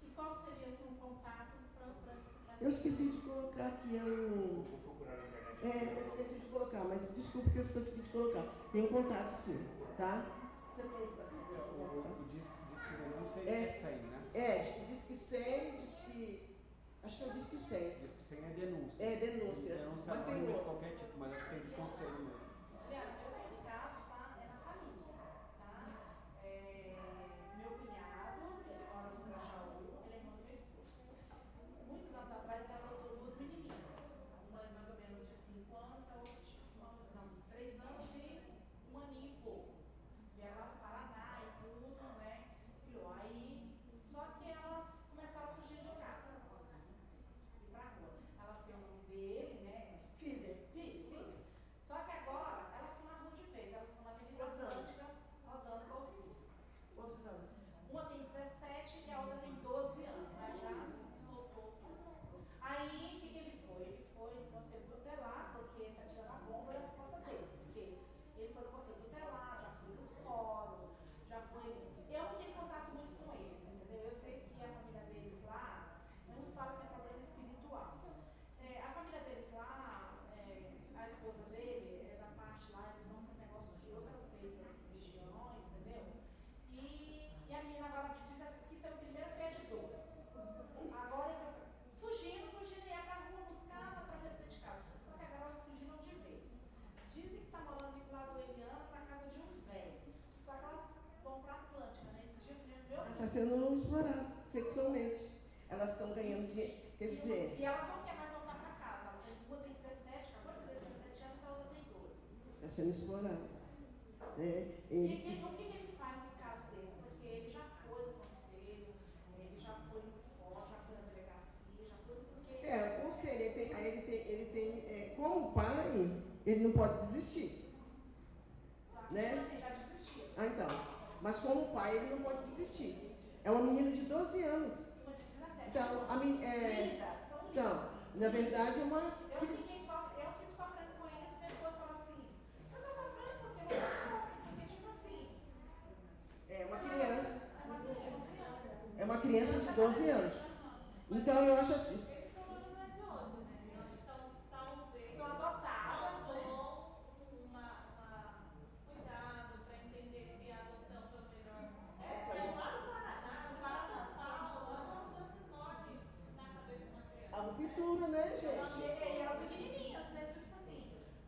E qual seria assim, um contato para eu esqueci de colocar aqui Vou procurar na internet. eu esqueci de colocar, mas desculpe que eu esqueci de colocar. Tem um contato sim, tá? Você tem para dizer O disque denúncia é essa aí, né? diz que 100, diz que... Acho que eu disse que 100. Diz que 100 é denúncia. É denúncia. Denúncia Mas tem anônima de outro. qualquer tipo, mas acho que tem de conselho mesmo. Juliana, eu tenho um caso, tá? É na família, tá? Meu cunhado, ele mora no Grajaú, ele é irmão do meu esposo. Muitos anos atrás ele adotou 2 menininhas. Uma mais ou menos de 5 anos, a outra tinha 3 anos e 1 aninho e pouco. Vieram lá do Paraná e tudo, né? Criou. Aí, só que elas começaram a fugir de casa. Ir pra rua. Elas têm o nome dele, né? Filha. Só que agora elas estão na rua de vez, elas estão na Avenida Atlântica, rodando bolsinha. Quantos anos? Uma tem 17 e a outra tem 12 anos, mas já soltou tudo. Aí, o que ele foi? Ele foi no conselho tutelar, porque ele está tirando a bomba da resposta dele. Porque ele foi no conselho tutelar, já foi no fórum, já foi... Eu não tive contato muito com eles, entendeu? Eu sei que a família deles lá, uns falam que é problema espiritual. A família deles lá, a esposa dele é da parte lá, eles vão para um negócio de outras seitas, religiões, entendeu? E a menina agora quis ser o primeiro fedidor. Agora ele foi fugindo, ia pra rua buscar, trazer dentro de casa. Só que agora elas fugiram de vez. Dizem que tá morando ali do lado do Eliana, na casa de um velho. Só que elas vão pra Atlântica, né? Esses dias meu Está sendo explorado sexualmente. Elas estão ganhando dinheiro. Quer dizer... E elas não querem mais voltar para casa. Uma tem 17, acabou de fazer 17 anos, a outra tem 12. Está sendo explorado. E o que ele faz no caso desse? Porque ele já foi no conselho, ele já foi no fórum, já foi na delegacia, já foi porque... o conselho, ele tem como pai, ele não pode desistir. Só que né? assim, já desistiu. Então. Mas como pai, ele não pode desistir. É uma menina de 12 anos. Uma de 17 Então, lindas, são lindas. Então, na verdade, é uma... Eu fico sofrendo com eles, e minha esposa fala assim, você tá sofrendo porque você sofre, porque tipo assim... É uma criança. É uma criança de 12 anos. Então, eu acho assim... Esse problema não é de hoje, né? Então, talvez... São adotadas, faltou cuidado para entender se a adoção foi o melhor. Saiu lá no Paraná, no Paraná, é uma mudança enorme na cabeça de uma criança. A ruptura, né, gente? E eram pequenininhas, né? Tipo assim,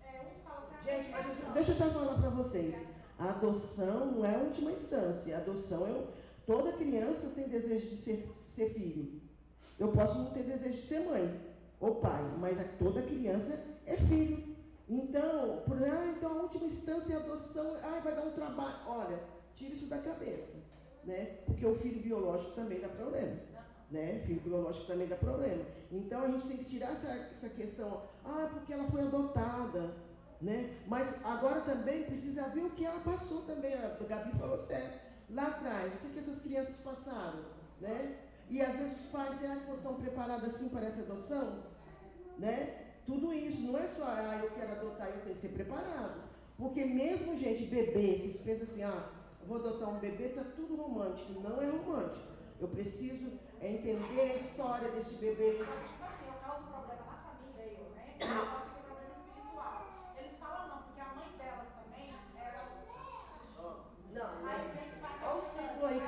uns falam assim... Gente, mas deixa eu só falar para vocês. A adoção não é a última instância. A adoção toda criança tem desejo de ser filho. Eu posso não ter desejo de ser mãe ou pai, mas toda criança é filho. Então, então a última instância é a adoção, vai dar um trabalho. Olha, tira isso da cabeça, né? Porque o filho biológico também dá problema, né? Filho biológico também dá problema. Então a gente tem que tirar essa questão, porque ela foi adotada, né? Mas agora também precisa ver o que ela passou também. A Gabi falou certo. Lá atrás, o que essas crianças passaram, né? E às vezes os pais, será que foram tão preparados assim para essa adoção? Né? tudo isso, não é só, eu quero adotar, eu tenho que ser preparado. Porque mesmo, gente, bebê, vocês pensam assim, eu vou adotar um bebê, tá tudo romântico. Não é romântico. Eu preciso entender a história desse bebê. Só que, tipo assim, eu causo problema na família, né? Eu faço aqui problema espiritual. Eles falam não, porque a mãe delas também, ela... Não, aí vem que vai... olha o ciclo aí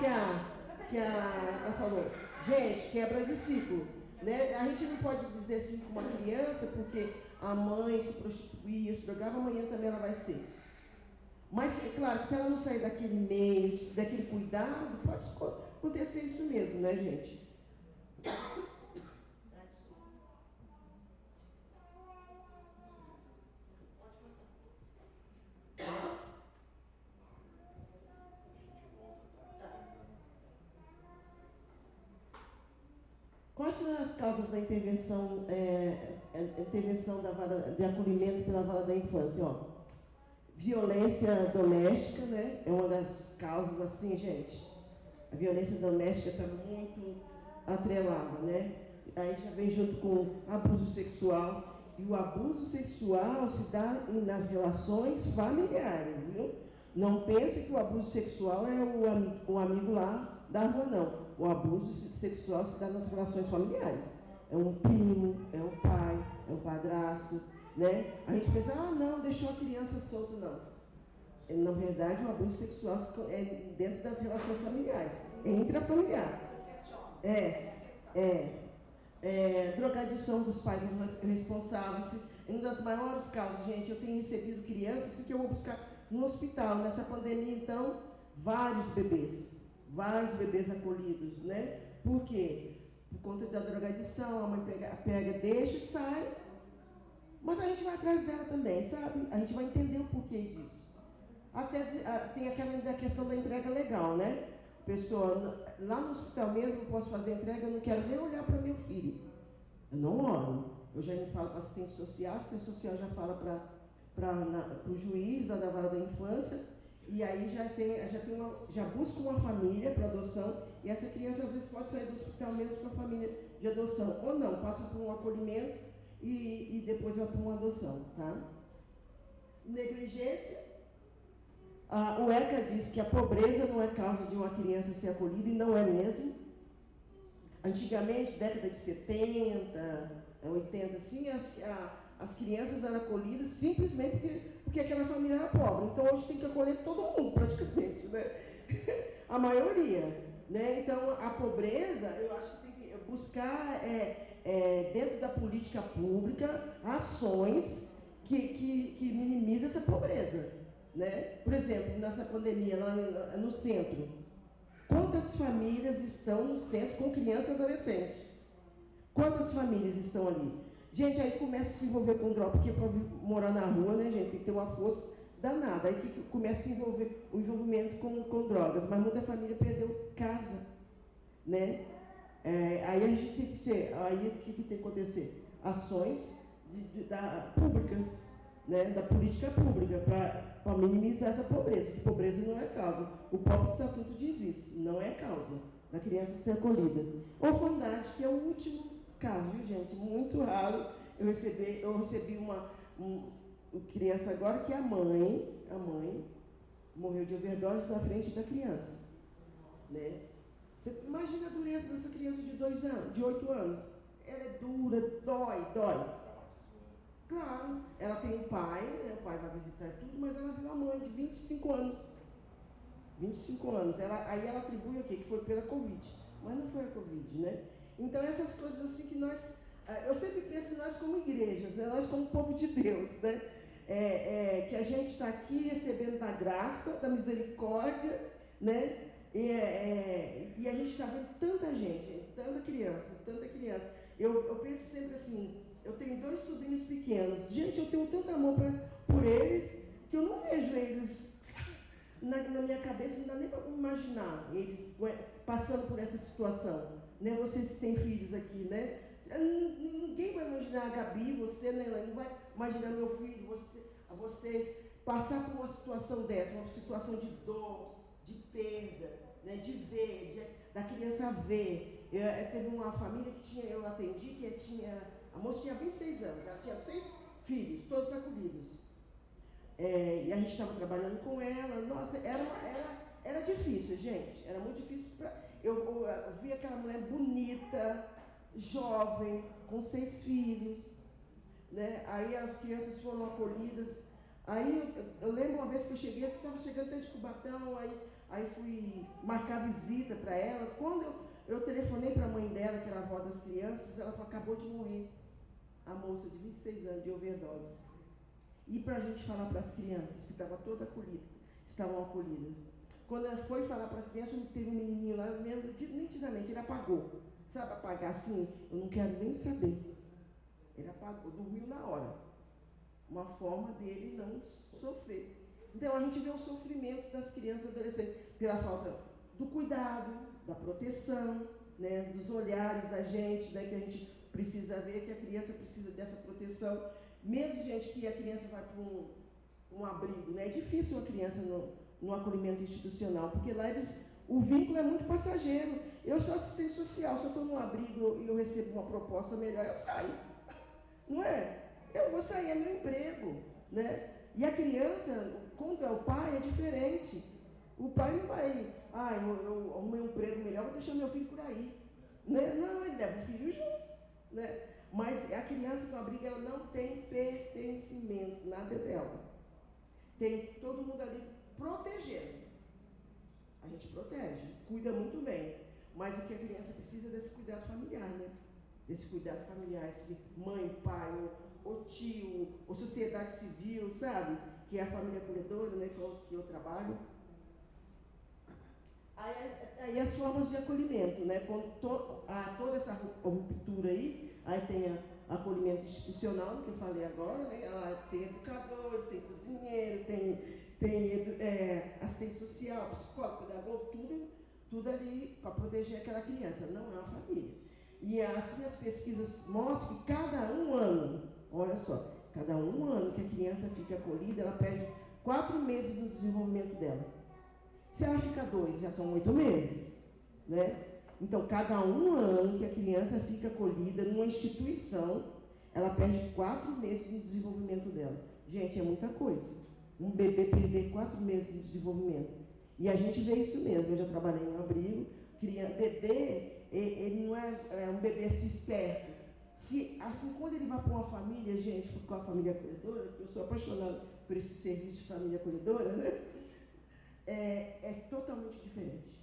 que a falou. Gente, quebra de ciclo. Né? A gente não pode dizer assim com uma criança, porque a mãe se prostituía, se drogava, amanhã também ela vai ser. Mas é claro que se ela não sair daquele meio, daquele cuidado, pode acontecer isso mesmo, né, gente? Quais são as causas da intervenção, intervenção da vara de acolhimento pela vara da infância? Ó, violência doméstica, né? É uma das causas, assim, gente. A violência doméstica está muito atrelada, né? Aí já vem junto com abuso sexual. E o abuso sexual se dá nas relações familiares, viu? Não pense que o abuso sexual é o amigo lá da rua, não. O abuso sexual se dá nas relações familiares. É um primo, é um pai, é um padrasto, né? A gente pensa, não, deixou a criança solta, não. Na verdade, o abuso sexual é dentro das relações familiares, é intrafamiliar. Drogadição dos pais responsáveis. Uma das maiores causas, gente, eu tenho recebido crianças que eu vou buscar no hospital. Nessa pandemia, então, vários bebês acolhidos, né? Por quê? Por conta da drogadição, a mãe pega, deixa e sai. Mas a gente vai atrás dela também, sabe? A gente vai entender o porquê disso. Até tem aquela questão da entrega legal, né? Pessoa, lá no hospital mesmo, eu posso fazer entrega, eu não quero nem olhar para meu filho. Eu não olho. Eu já me falo para assistente social, a assistente social já fala para o juiz da vara da infância, e aí já busca uma família para adoção, e essa criança às vezes pode sair do hospital mesmo para a família de adoção, ou não, passa por um acolhimento e depois vai para uma adoção, tá? Negligência. O ECA diz que a pobreza não é causa de uma criança ser acolhida, e não é mesmo. Antigamente, década de 70, 80, assim, as crianças eram acolhidas simplesmente porque aquela família era pobre. Então, hoje tem que acolher todo mundo, praticamente, né? A maioria. Né? Então, a pobreza, eu acho que tem que buscar, dentro da política pública, ações que minimizem essa pobreza. Né? Por exemplo, nessa pandemia, lá no centro, quantas famílias estão no centro com criança e adolescente? Quantas famílias estão ali? Gente, aí começa a se envolver com droga, porque para morar na rua, né, gente, tem que ter uma força danada. Aí que começa a se envolver o envolvimento com drogas, mas muita família perdeu casa, né? Aí a gente tem que ser, aí o que tem que acontecer? Ações públicas, né, da política pública para minimizar essa pobreza, que pobreza não é causa. O próprio estatuto diz isso, não é causa da criança ser acolhida. Orfandade, que é o último caso, viu, gente? Muito raro eu recebi uma criança agora que a mãe morreu de overdose na frente da criança, né? Você imagina a dureza dessa criança de 2 anos, de 8 anos. Ela é dura, dói. Claro, ela tem um pai, né, o pai vai visitar tudo, mas ela viu a mãe de 25 anos. 25 anos. Aí ela atribui o quê? Que foi pela Covid. Mas não foi a Covid, né? Então, essas coisas assim que nós... Eu sempre penso em nós como igrejas, né? Nós como povo de Deus, né? Que a gente está aqui recebendo da graça, da misericórdia, né? E a gente está vendo tanta gente, tanta criança. Eu penso sempre assim, eu tenho 2 sobrinhos pequenos. Gente, eu tenho tanto amor por eles, que eu não vejo eles na minha cabeça, não dá nem para imaginar eles passando por essa situação. Né? Vocês têm filhos aqui, né? Ninguém vai imaginar a Gabi, você, né, não vai imaginar meu filho, vocês passar por uma situação dessa, uma situação de dor, de perda, né, de ver, da criança ver Teve uma família que eu atendi, a moça tinha 26 anos, ela tinha 6 filhos, todos acolhidos. E a gente estava trabalhando com ela, nossa, era difícil, gente, era muito difícil. Eu vi aquela mulher bonita, jovem, com 6 filhos, né? Aí as crianças foram acolhidas. Aí eu lembro uma vez que eu cheguei, eu estava chegando até de Cubatão, aí fui marcar visita para ela. Quando eu telefonei para a mãe dela, que era a avó das crianças, ela falou, acabou de morrer, a moça de 26 anos, de overdose. E para a gente falar para as crianças, que estavam todas acolhidas, estavam acolhidas. Quando ela foi falar para as crianças, teve um menininho lá, nitidamente, ele apagou. Sabe apagar assim? Eu não quero nem saber. Ele apagou, dormiu na hora. Uma forma dele não sofrer. Então a gente vê o sofrimento das crianças e adolescentes pela falta do cuidado, da proteção, né, dos olhares da gente, né, que a gente precisa ver que a criança precisa dessa proteção. Mesmo, gente, que a criança vai para um abrigo, né, é difícil uma criança no acolhimento institucional, porque lá o vínculo é muito passageiro. Eu sou assistente social, se eu estou num abrigo e eu recebo uma proposta melhor, eu saio. Não é? Eu vou sair, é meu emprego, né? E a criança, quando é o pai, é diferente. O pai não vai, eu arrumei um emprego melhor, vou deixar meu filho por aí. Né? Não, ele leva o filho junto. Né? Mas a criança no abrigo, ela não tem pertencimento, nada é dela. Tem todo mundo ali protegendo. A gente protege, cuida muito bem. Mas o que a criança precisa é desse cuidado familiar, né? Desse cuidado familiar, esse mãe, pai, ou tio, ou sociedade civil, sabe? Que é a família acolhedora, né? Que eu trabalho. Aí as formas de acolhimento, né? Quando toda essa ruptura aí tem acolhimento institucional, que eu falei agora, né? Ela tem educadores, tem cozinheiro, tem assistente social, psicólogo, pedagogo, tudo ali para proteger aquela criança, não é uma família. E assim as pesquisas mostram que cada um ano, olha só, cada um ano que a criança fica acolhida, ela perde 4 meses no desenvolvimento dela. Se ela fica 2, já são 8 meses, né? Então, cada um ano que a criança fica acolhida numa instituição, ela perde 4 meses no desenvolvimento dela. Gente, é muita coisa. Um bebê perder 4 meses no desenvolvimento. E a gente vê isso mesmo. Eu já trabalhei em um abrigo. Bebê, ele não é um bebê assim esperto. Assim, quando ele vai para uma família, gente, com a família acolhedora, que eu sou apaixonada por esse serviço de família acolhedora, né? É totalmente diferente.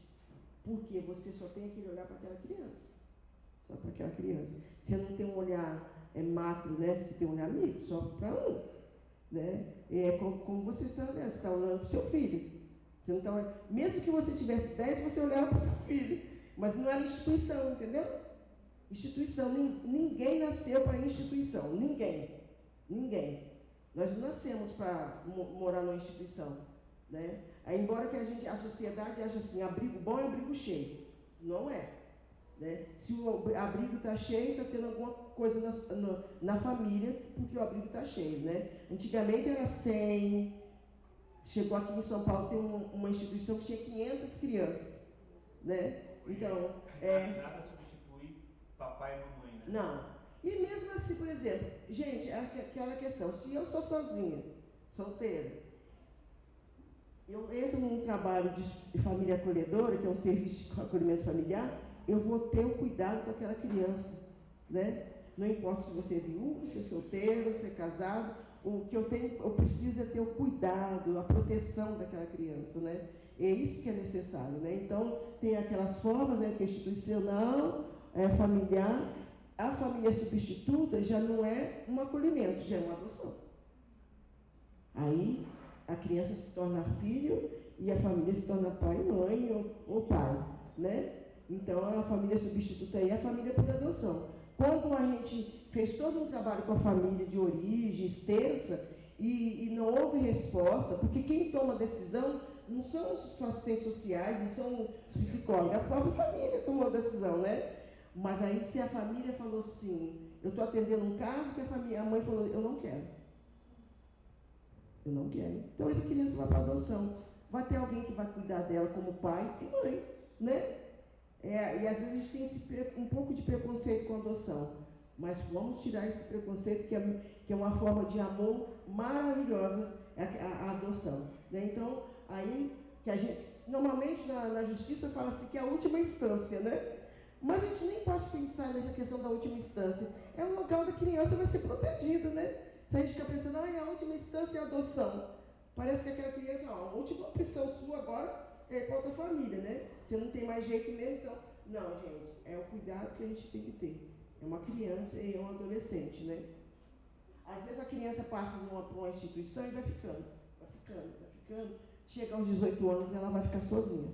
Porque você só tem aquele olhar para aquela criança. Só para aquela criança. Você não tem um olhar macro, né? Você tem um olhar micro, só para um. Né? Como você está olhando, você está olhando para o seu filho. Você não está olhando. Mesmo que você tivesse 10, você olhava para o seu filho. Mas não era instituição, entendeu? Instituição. Ninguém nasceu para instituição. Ninguém. Nós não nascemos para morar numa instituição. Né? Embora que a sociedade ache assim, abrigo bom é abrigo cheio. Não é. Né? Se o abrigo está cheio, está tendo alguma coisa na família, porque o abrigo está cheio. Né? Antigamente era 100. Chegou aqui em São Paulo, tem uma instituição que tinha 500 crianças. Né? Então, nada substitui papai e mamãe, né? Não. E mesmo assim, por exemplo, gente, aquela questão, se eu sou sozinha, solteira, eu entro num trabalho de família acolhedora, que é um serviço de acolhimento familiar, eu vou ter o cuidado com aquela criança, né? Não importa se você é viúvo, se é solteiro, se é casado, o que eu preciso é ter o cuidado, a proteção daquela criança, né? É isso que é necessário, né? Então, tem aquelas formas, né, que é institucional, familiar. A família substituta já não é um acolhimento, já é uma adoção. Aí, a criança se torna filho e a família se torna pai, mãe ou pai, né? Então, a família substituta aí é a família por adoção. Quando a gente fez todo um trabalho com a família de origem extensa e não houve resposta, porque quem toma a decisão não são os assistentes sociais, não são os psicólogos, a própria família tomou a decisão, né? Mas aí se a família falou assim, eu estou atendendo um caso que a mãe falou, eu não quero. Eu não quero. Então essa criança vai para a adoção. Vai ter alguém que vai cuidar dela como pai e mãe, né? E às vezes a gente tem um pouco de preconceito com a adoção, mas vamos tirar esse preconceito, que é uma forma de amor maravilhosa, a adoção. Né? Então, aí, que a gente, normalmente na justiça fala-se que é a última instância, né? Mas a gente nem pode pensar nessa questão da última instância. É o local da criança vai ser protegido, né? Se a gente fica pensando, a última instância é a adoção. Parece que aquela criança, a última opção sua agora é para outra família, né? Você não tem mais jeito mesmo, então... Não, gente, é o cuidado que a gente tem que ter. É uma criança e é um adolescente, né? Às vezes a criança passa por uma instituição e vai ficando. Chega aos 18 anos e ela vai ficar sozinha.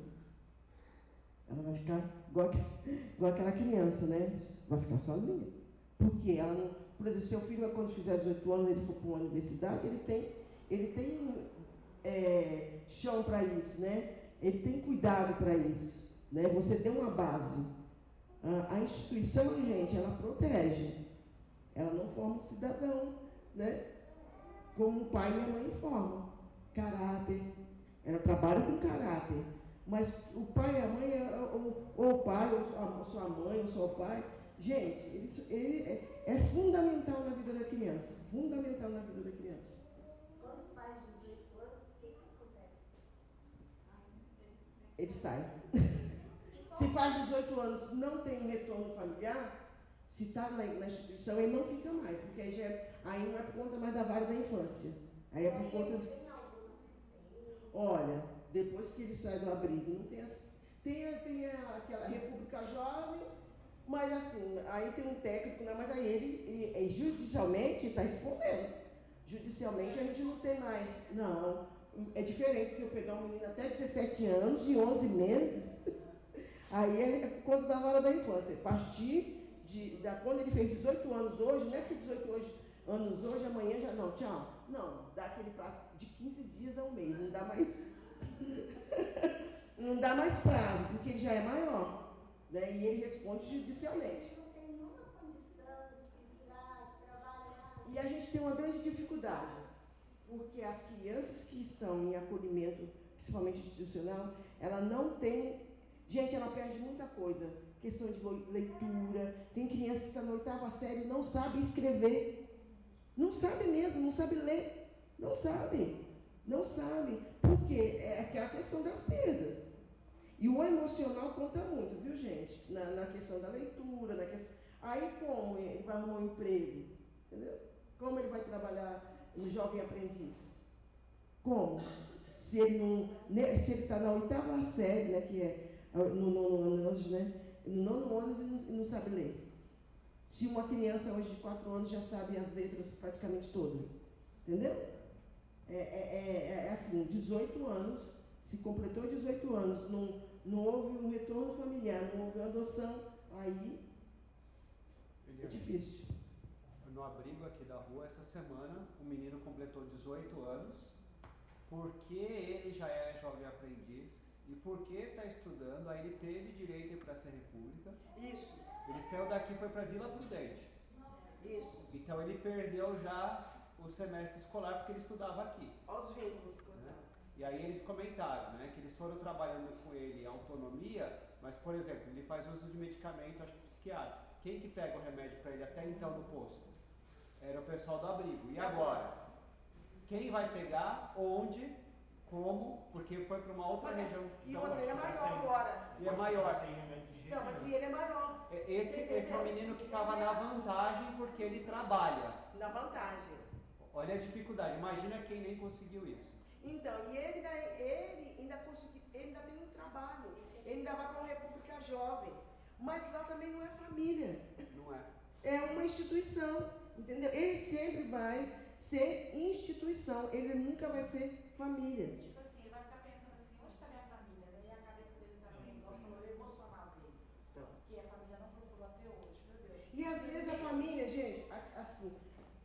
Ela vai ficar igual aquela criança, né? Vai ficar sozinha. Porque ela não... Por exemplo, seu filho, quando fizer 18 anos, ele for para uma universidade, ele tem chão para isso, né? Ele tem cuidado para isso. Né? Você deu uma base. A instituição, gente, ela protege. Ela não forma um cidadão, né? Como o pai e a mãe formam. Caráter. Ela trabalha com caráter. Mas o pai e a mãe, ou o pai, ou sua mãe, ou seu pai, gente, ele é fundamental na vida da criança. Fundamental na vida da criança. Quando faz 18 anos, o que acontece? Ele sai. Se faz 18 anos, não tem retorno familiar, se está na instituição, ele não fica mais, porque aí não é por conta mais da vara da infância. Aí é por conta... Tem alguma assistência? Olha, depois que ele sai do abrigo, não tem aquela República Jovem, mas assim, aí tem um técnico, né, mas aí ele judicialmente está respondendo. Judicialmente a gente não tem mais. Não, é diferente que eu pegar um menino até 17 anos, de 11 meses, aí é por conta da vara da infância. A partir quando ele fez 18 anos hoje, não é que 18 anos hoje, amanhã já não, tchau. Não, dá aquele prazo de 15 dias a um mês, não dá mais. Não dá mais prazo, porque ele já é maior. Né? E ele responde judicialmente. Não tem nenhuma condição de se virar, de trabalhar. E a gente tem uma grande dificuldade, porque as crianças que estão em acolhimento, principalmente institucional, ela não tem... Gente, ela perde muita coisa. Questão de leitura. Tem criança que está na 8ª série e não sabe escrever. Não sabe mesmo, não sabe ler. Não sabe. Não sabe. Porque é aquela questão das perdas. E o emocional conta muito, viu, gente? Na questão da leitura, Aí como ele vai arrumar um emprego? Entendeu? Como ele vai trabalhar no jovem aprendiz? Como? Se ele está na 8ª série, né, que é no 9º ano, né? No 9º ano e não sabe ler. Se uma criança hoje de 4 anos já sabe as letras praticamente todas. Entendeu? É assim, 18 anos, se completou 18 anos, não houve um retorno familiar, não houve uma adoção, aí é difícil. No abrigo aqui da rua, essa semana, o menino completou 18 anos, porque ele já é jovem aprendiz, e porque está estudando, aí ele teve direito a ir para essa república. Isso. Ele saiu daqui e foi para Vila Prudente. Isso. Então ele perdeu já o semestre escolar porque ele estudava aqui. Aos vínculos, né? E aí eles comentaram, né, que eles foram trabalhando com ele autonomia, mas, por exemplo, ele faz uso de medicamento, acho que psiquiátrico. Quem que pega o remédio para ele até então no posto? Era o pessoal do abrigo. E agora? Quem vai pegar? Onde? Como? Porque foi para uma outra região. E o outro, ele é maior agora. E é maior. Não, mas e ele é maior. Esse é o menino que estava na vantagem porque ele trabalha. Na vantagem. Olha a dificuldade. Imagina quem nem conseguiu isso. Então, e ele ainda tem um trabalho. Ele ainda vai para uma república jovem. Mas lá também não é família. Não é. É uma instituição. Entendeu? Ele sempre vai ser instituição. Ele nunca vai ser família. Tipo assim, ele vai ficar pensando assim, onde está minha família? Daí a cabeça dele está no negócio emocional dele. Então. Que a família não procurou até hoje, meu Deus. E às vezes a família, gente, assim,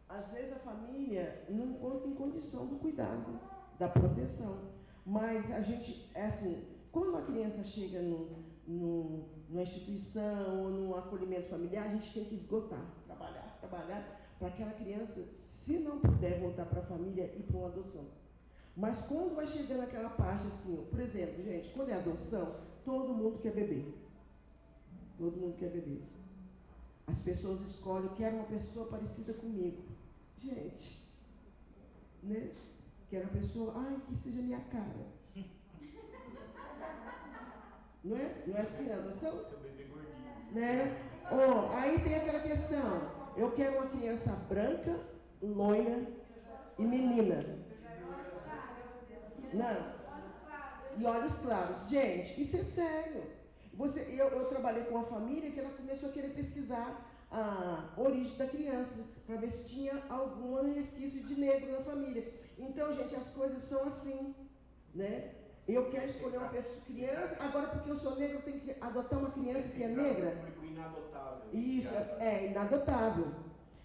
às vezes a família não encontra em condição do cuidado, da proteção. Mas a gente, assim, quando uma criança chega numa instituição ou num acolhimento familiar, a gente tem que esgotar, trabalhar, para aquela criança, se não puder voltar para a família, ir para uma adoção. Mas quando vai chegando aquela parte assim, por exemplo, gente, quando é adoção, todo mundo quer beber. Todo mundo quer beber. As pessoas escolhem, eu quero uma pessoa parecida comigo. Gente, né? Quero uma pessoa, ai, que seja minha cara. Não é? Não é assim a adoção? Seu bebê gordinho. Né? Oh, aí tem aquela questão, eu quero uma criança branca, loira e menina. Não. E olhos claros. Gente, isso é sério. Eu trabalhei com uma família que ela começou a querer pesquisar a origem da criança, para ver se tinha algum resquício de negro na família. Então, gente, as coisas são assim, né? Eu quero escolher uma pessoa, criança, agora porque eu sou negra, eu tenho que adotar uma criança que é negra. Inadotável. Isso, é inadotável,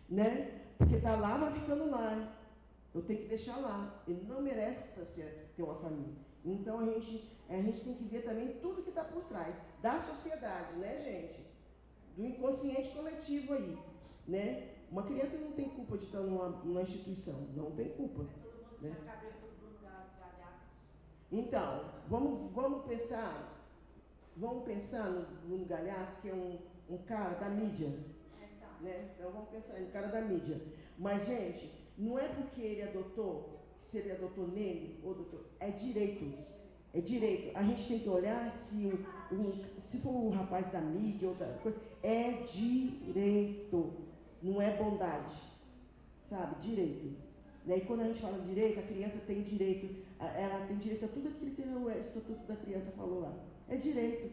né? Porque está lá, vai ficando lá. Eu tenho que deixar lá. Ele não merece ter uma família. Então a gente tem que ver também tudo que está por trás da sociedade, né, gente? Do inconsciente coletivo aí, né? Uma criança não tem culpa de estar numa instituição, não tem culpa. Né? Então, vamos pensar no Bruno Galhaço, que é um cara da mídia. Né? Então vamos pensar no cara da mídia. Mas, gente, não é porque ele adotou, se ele adotou nele, ou adotou, é direito. É direito. A gente tem que olhar se for o rapaz da mídia, outra coisa, é direito. Não é bondade. Sabe? Direito. Né? E quando a gente fala de direito, a criança tem direito, ela tem direito a tudo aquilo que o Estatuto da Criança falou lá. É direito.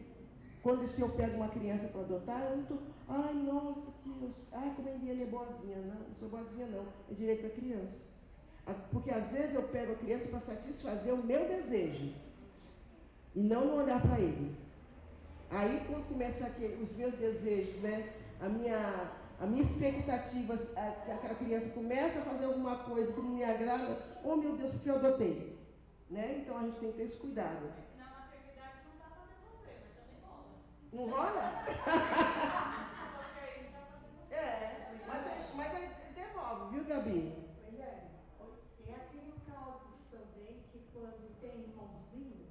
Quando se eu pego uma criança para adotar, eu não estou, ai, nossa, como ele é boazinha. Não sou boazinha não, é direito da criança. Porque às vezes eu pego a criança para satisfazer o meu desejo e não olhar para ele. Aí quando começa os meus desejos, né, a minha expectativa, que aquela criança começa a fazer alguma coisa que não me agrada, oh meu Deus, porque eu adotei. Né? Então a gente tem que ter esse cuidado. Na maternidade não dá para devolver, mas também rola. Não rola? Só que aí não dá para devolver. Mas aí devolve, viu, Gabi? Tem aquele casos também que quando tem irmãozinhos,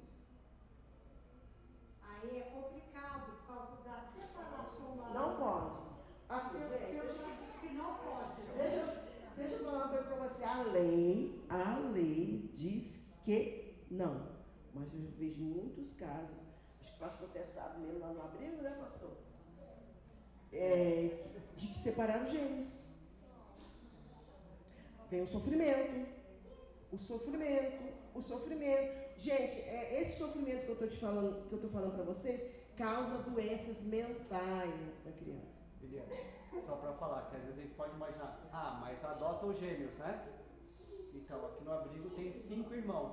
aí é complicado por causa da separação lá. Não pode. Assim, Eu já disse que não pode. Deixa eu falar uma coisa para você. A lei diz que não. Mas eu vejo muitos casos, acho que o pastor Tessado mesmo lá no abrigo, né, pastor? De que separaram gêmeos. Vem o sofrimento. Gente, esse sofrimento que eu estou falando para vocês, causa doenças mentais da criança. Eliane, só para falar, que às vezes a gente pode imaginar, mas adota os gêmeos, né? Então, aqui no abrigo tem 5 irmãos.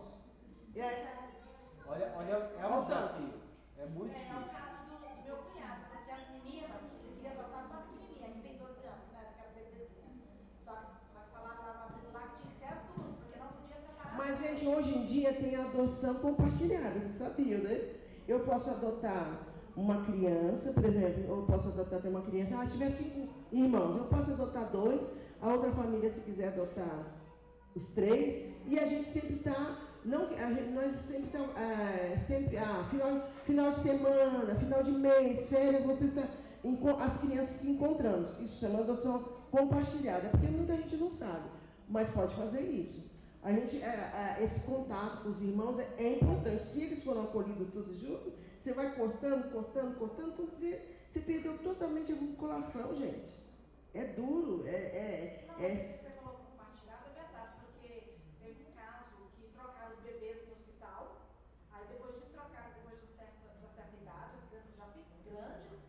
Olha, é um desafio. É muito difícil. É o caso do meu cunhado, porque as meninas, ele queria adotar só a pequenininha, que tem 12 anos, né? Aquela bebezinha. Só que falaram lá no abrigo lá que tinha que ser as duas, porque não podia separar. Mas, gente, hoje em dia tem adoção compartilhada, vocês sabiam, né? Eu posso adotar uma criança, por exemplo, eu posso adotar até uma criança, se tiver 5 irmãos, eu posso adotar 2, a outra família, se quiser adotar os 3, e a gente sempre está, nós sempre estamos, final de semana, final de mês, férias, as crianças se encontrando, isso chama adoção compartilhada, porque muita gente não sabe, mas pode fazer isso. Esse contato com os irmãos é importante. Se eles foram acolhidos todos juntos, você vai cortando, porque você perdeu totalmente a vinculação, gente. É duro, Isso que você falou compartilhado é verdade, porque teve um caso que trocaram os bebês no hospital, aí depois destrocaram, depois de uma certa idade, as crianças já ficam grandes,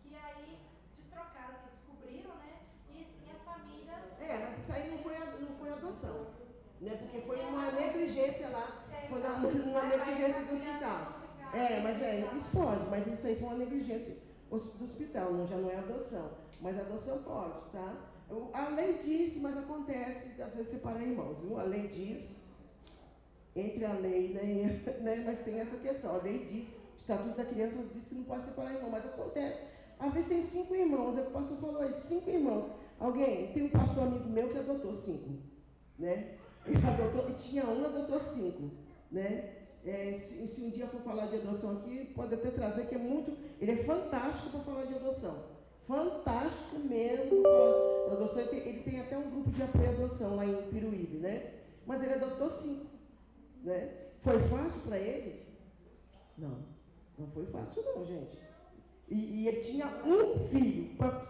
que aí destrocaram, que descobriram, né? E as famílias... mas isso aí não foi adoção. Né? Porque foi uma negligência lá, foi uma negligência do hospital. Isso pode, mas isso aí foi uma negligência do hospital, já não é adoção. Mas a adoção pode, tá? A lei diz, mas acontece, às vezes separar irmãos, viu? A lei diz, entre a lei, né? Mas tem essa questão, a lei diz, o Estatuto da Criança diz que não pode separar irmãos, mas acontece. Às vezes tem 5 irmãos, o pastor falou aí, 5 irmãos. Tem um pastor amigo meu que adotou 5, né? Ele tinha adotou 5, né? Se um dia for falar de adoção aqui, pode até trazer, que é muito. Ele é fantástico para falar de adoção. Fantástico mesmo para falar de adoção. Ele tem até um grupo de apoio à adoção lá em Piruíbe, né? Mas ele adotou 5. Né? Foi fácil para ele? Não, não foi fácil não, gente. E ele tinha um filho para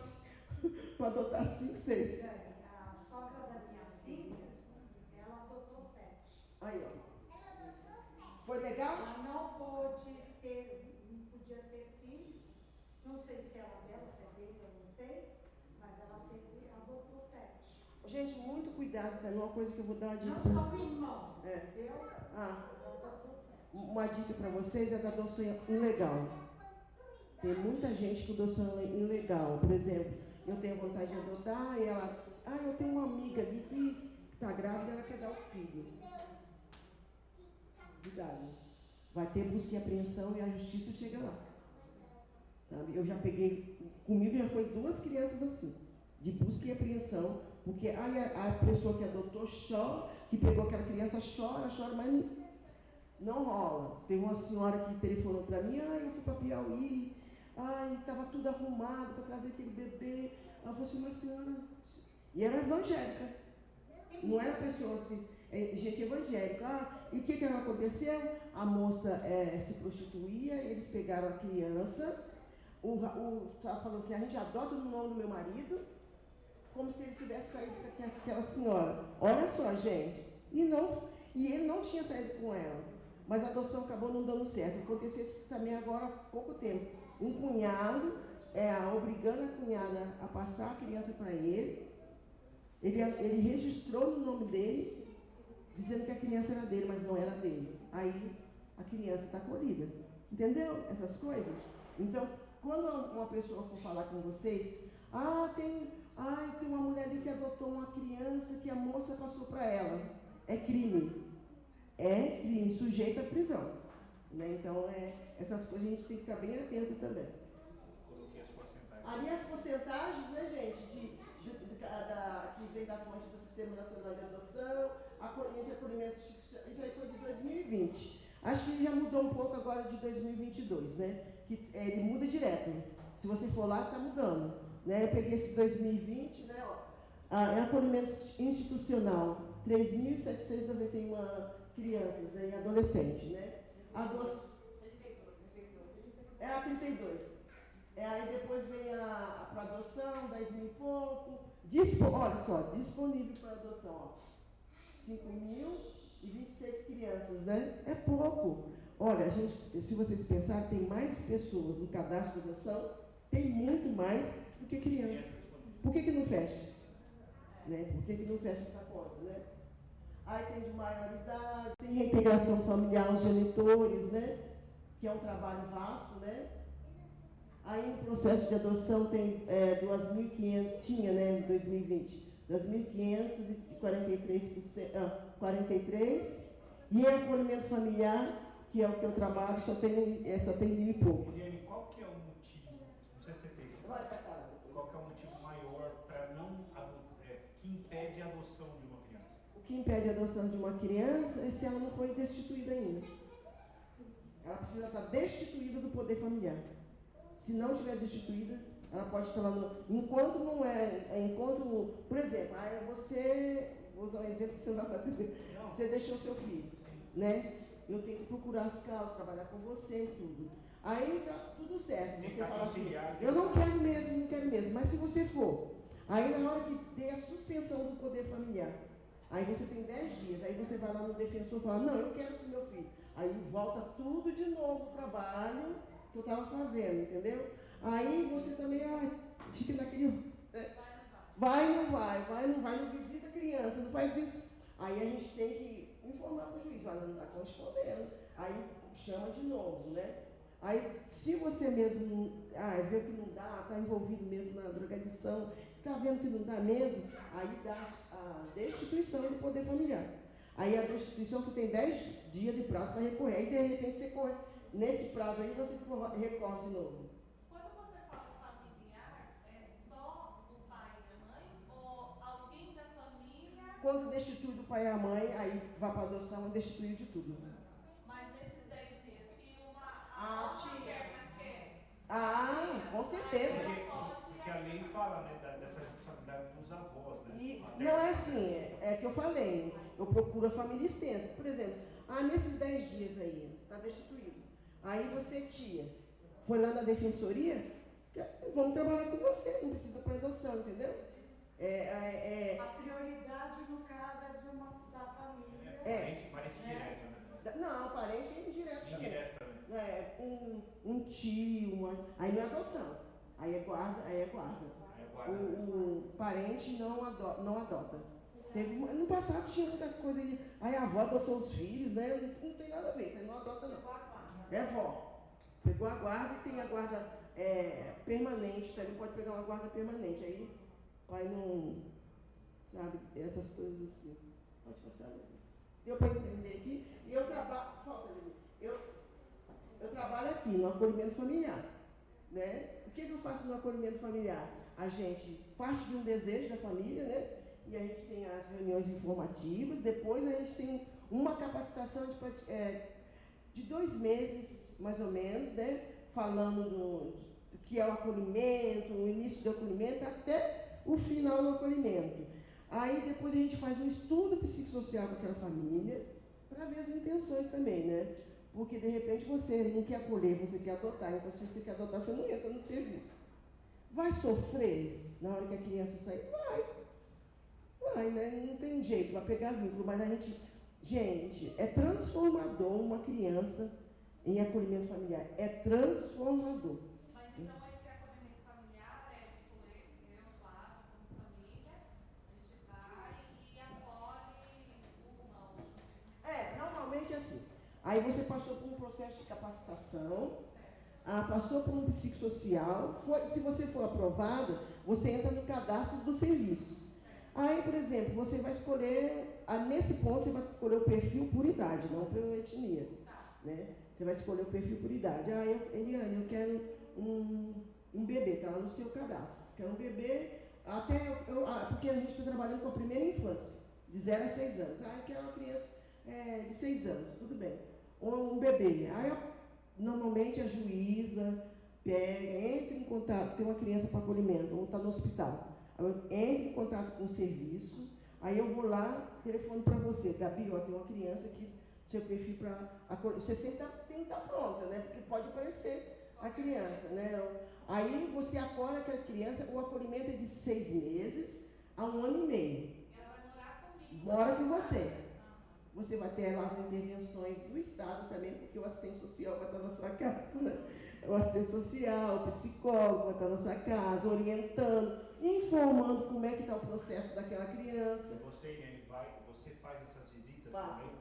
adotar 5, 6. A sogra da minha filha, ela adotou 7. Aí, ó. Foi legal? Ela não podia ter filhos. Não sei se ela é dela, se é dele, eu não sei. Mas ela adotou 7. Gente, muito cuidado, tá? Uma coisa que eu vou dar uma dica. Não são irmãos, entendeu? Uma dica para vocês é da adoção ilegal. Tem muita gente com adoção ilegal. Por exemplo, eu tenho vontade de adotar e ela... eu tenho uma amiga ali que está grávida e ela quer dar o filho. Cuidado. Vai ter busca e apreensão e a justiça chega lá. Sabe? Eu já peguei... Comigo já foi 2 crianças assim, de busca e apreensão, porque a pessoa que adotou chora, que pegou aquela criança chora, mas não rola. Tem uma senhora que telefonou para mim, eu fui para Piauí, estava tudo arrumado para trazer aquele bebê. Ela falou assim, mas senhora... E era evangélica. Não era pessoa assim, gente evangélica. E o que aconteceu? A moça se prostituía, eles pegaram a criança, estava falando assim, a gente adota no nome do meu marido, como se ele tivesse saído com aquela senhora. Olha só, gente. E ele não tinha saído com ela. Mas a adoção acabou não dando certo. Aconteceu isso também agora há pouco tempo. Um cunhado, obrigando a cunhada a passar a criança para ele. Ele registrou no nome dele, dizendo que a criança era dele, mas não era dele. Aí a criança está acolhida. Entendeu? Essas coisas. Então, quando uma pessoa for falar com vocês, tem uma mulher ali que adotou uma criança que a moça passou para ela. É crime. É crime, sujeito à prisão. Né? Então, essas coisas a gente tem que ficar bem atento também. Coloquei as porcentagens. Ali as porcentagens, né, gente, que vem da fonte do Sistema Nacional de Adoção, de acolhimento institucional, isso aí foi de 2020. Acho que já mudou um pouco agora de 2022, né? Que ele muda direto. Se você for lá, está mudando. Né? Eu peguei esse 2020, né? Acolhimento institucional, 3.791 crianças, né, e adolescentes, né? A 32. Aí depois vem para adoção, 10 mil e pouco. Olha só, disponível para adoção, 5.026 crianças, né? É pouco. Olha, se vocês pensarem, tem mais pessoas no cadastro de adoção, tem muito mais do que crianças. Por que não fecha? Né? Por que não fecha essa conta, né? Aí tem de maioridade, tem reintegração familiar aos genitores, né? Que é um trabalho vasto, né? Aí no processo de adoção tem 2.500, tinha, né, em 2020, 2.543, e acolhimento familiar, que é o que eu trabalho, só tem 1.000 e pouco. Eliane, qual que é o motivo, não sei se você tem, qual que é o motivo maior para que impede a adoção de uma criança? O que impede a adoção de uma criança é se ela não foi destituída ainda. Ela precisa estar destituída do poder familiar. Se não estiver destituída, ela pode estar lá enquanto não por exemplo, vou usar um exemplo que você vai fazer. Você deixou seu filho, né? Eu tenho que procurar as causas, trabalhar com você e tudo. Aí tá tudo certo. Você fala assim, eu não quero mesmo, mas se você for, aí na hora que der a suspensão do poder familiar, aí você tem 10 dias, aí você vai lá no defensor e fala, não, eu quero ser meu filho. Aí volta tudo de novo o trabalho que eu estava fazendo, entendeu? Aí você também fica naquele... Vai, não vai, não visita a criança, não faz isso. Aí a gente tem que informar para o juiz, olha, não está correspondendo. Aí chama de novo, né? Aí, se você mesmo vê que não dá, está envolvido mesmo na drogadição, está vendo que não dá mesmo, aí dá a destituição do poder familiar. Aí a destituição você tem 10 dias de prazo para recorrer. Aí, de repente, você corre. Nesse prazo aí, você recorre de novo. Quando você fala familiar, é só o pai e a mãe ou alguém da família? Quando destitui do pai e a mãe, aí vai para a adoção e destitui de tudo. Mas nesse Ah, com certeza. Porque a lei fala, né, dessa responsabilidade dos avós, né? Não é assim, é que eu falei, eu procuro a família extensa. Por exemplo, nesses 10 dias aí, está destituído. Aí você, tia, foi lá na defensoria, vamos trabalhar com você, não precisa para adoção, entendeu? A prioridade, no caso, é de da família. Parente direto, né? Não, parente é indireto também. Indireto também. Um tio, aí não é adoção. Aí é guarda. O parente não adota. No passado tinha muita coisa de. Aí a avó adotou os filhos, né? Não tem nada a ver, isso aí não adota não. É avó. Pegou a guarda e tem a guarda permanente, também pode pegar uma guarda permanente. Aí o pai não. Sabe, essas coisas assim. Pode passar. Deu para entender aqui? E eu trabalho. Eu trabalho aqui no acolhimento familiar. Né? O que eu faço no acolhimento familiar? A gente parte de um desejo da família, né? E a gente tem as reuniões informativas, depois a gente tem uma capacitação de 2 meses, mais ou menos, né? Falando do que é o acolhimento, o início do acolhimento, até o final do acolhimento. Aí depois a gente faz um estudo psicossocial com aquela família, para ver as intenções também, né? Porque de repente você não quer acolher, você quer adotar. Então se você quer adotar, você não entra no serviço. Vai sofrer na hora que a criança sair? Vai, né? Não tem jeito, vai pegar vínculo, mas gente, é transformador uma criança em acolhimento familiar. É transformador. Mas então esse acolhimento familiar eu, claro, como família, a gente vai e acolhe uma ou outra. Normalmente é assim. Aí você passou por um processo de capacitação, passou por um psicossocial, se você for aprovado, você entra no cadastro do serviço. Aí, por exemplo, você vai escolher, nesse ponto você vai escolher o perfil por idade, não pela etnia. Né? Você vai escolher o perfil por idade. Eliane, eu quero um bebê, está lá no seu cadastro. Quero um bebê, porque a gente está trabalhando com a primeira infância, de 0 a 6 anos. Eu quero uma criança de 6 anos, tudo bem. Ou um bebê. Normalmente a juíza entra em contato, tem uma criança para acolhimento, ou está no hospital. Eu entro em contato com o serviço, aí eu vou lá, telefone para você, Gabi, tem uma criança aqui, seu perfil para acolher. Você sempre tem que estar pronta, né? Porque pode aparecer a criança, né? Aí você acolhe aquela criança, o acolhimento é de 6 meses a 1 ano e meio. Ela vai morar comigo. Mora com você. Você vai ter lá as intervenções do Estado também, porque o assistente social vai estar na sua casa, né? O assistente social, o psicólogo vai estar na sua casa, orientando, informando como é que está o processo daquela criança. Você, Eliane, você faz essas visitas Faço. também?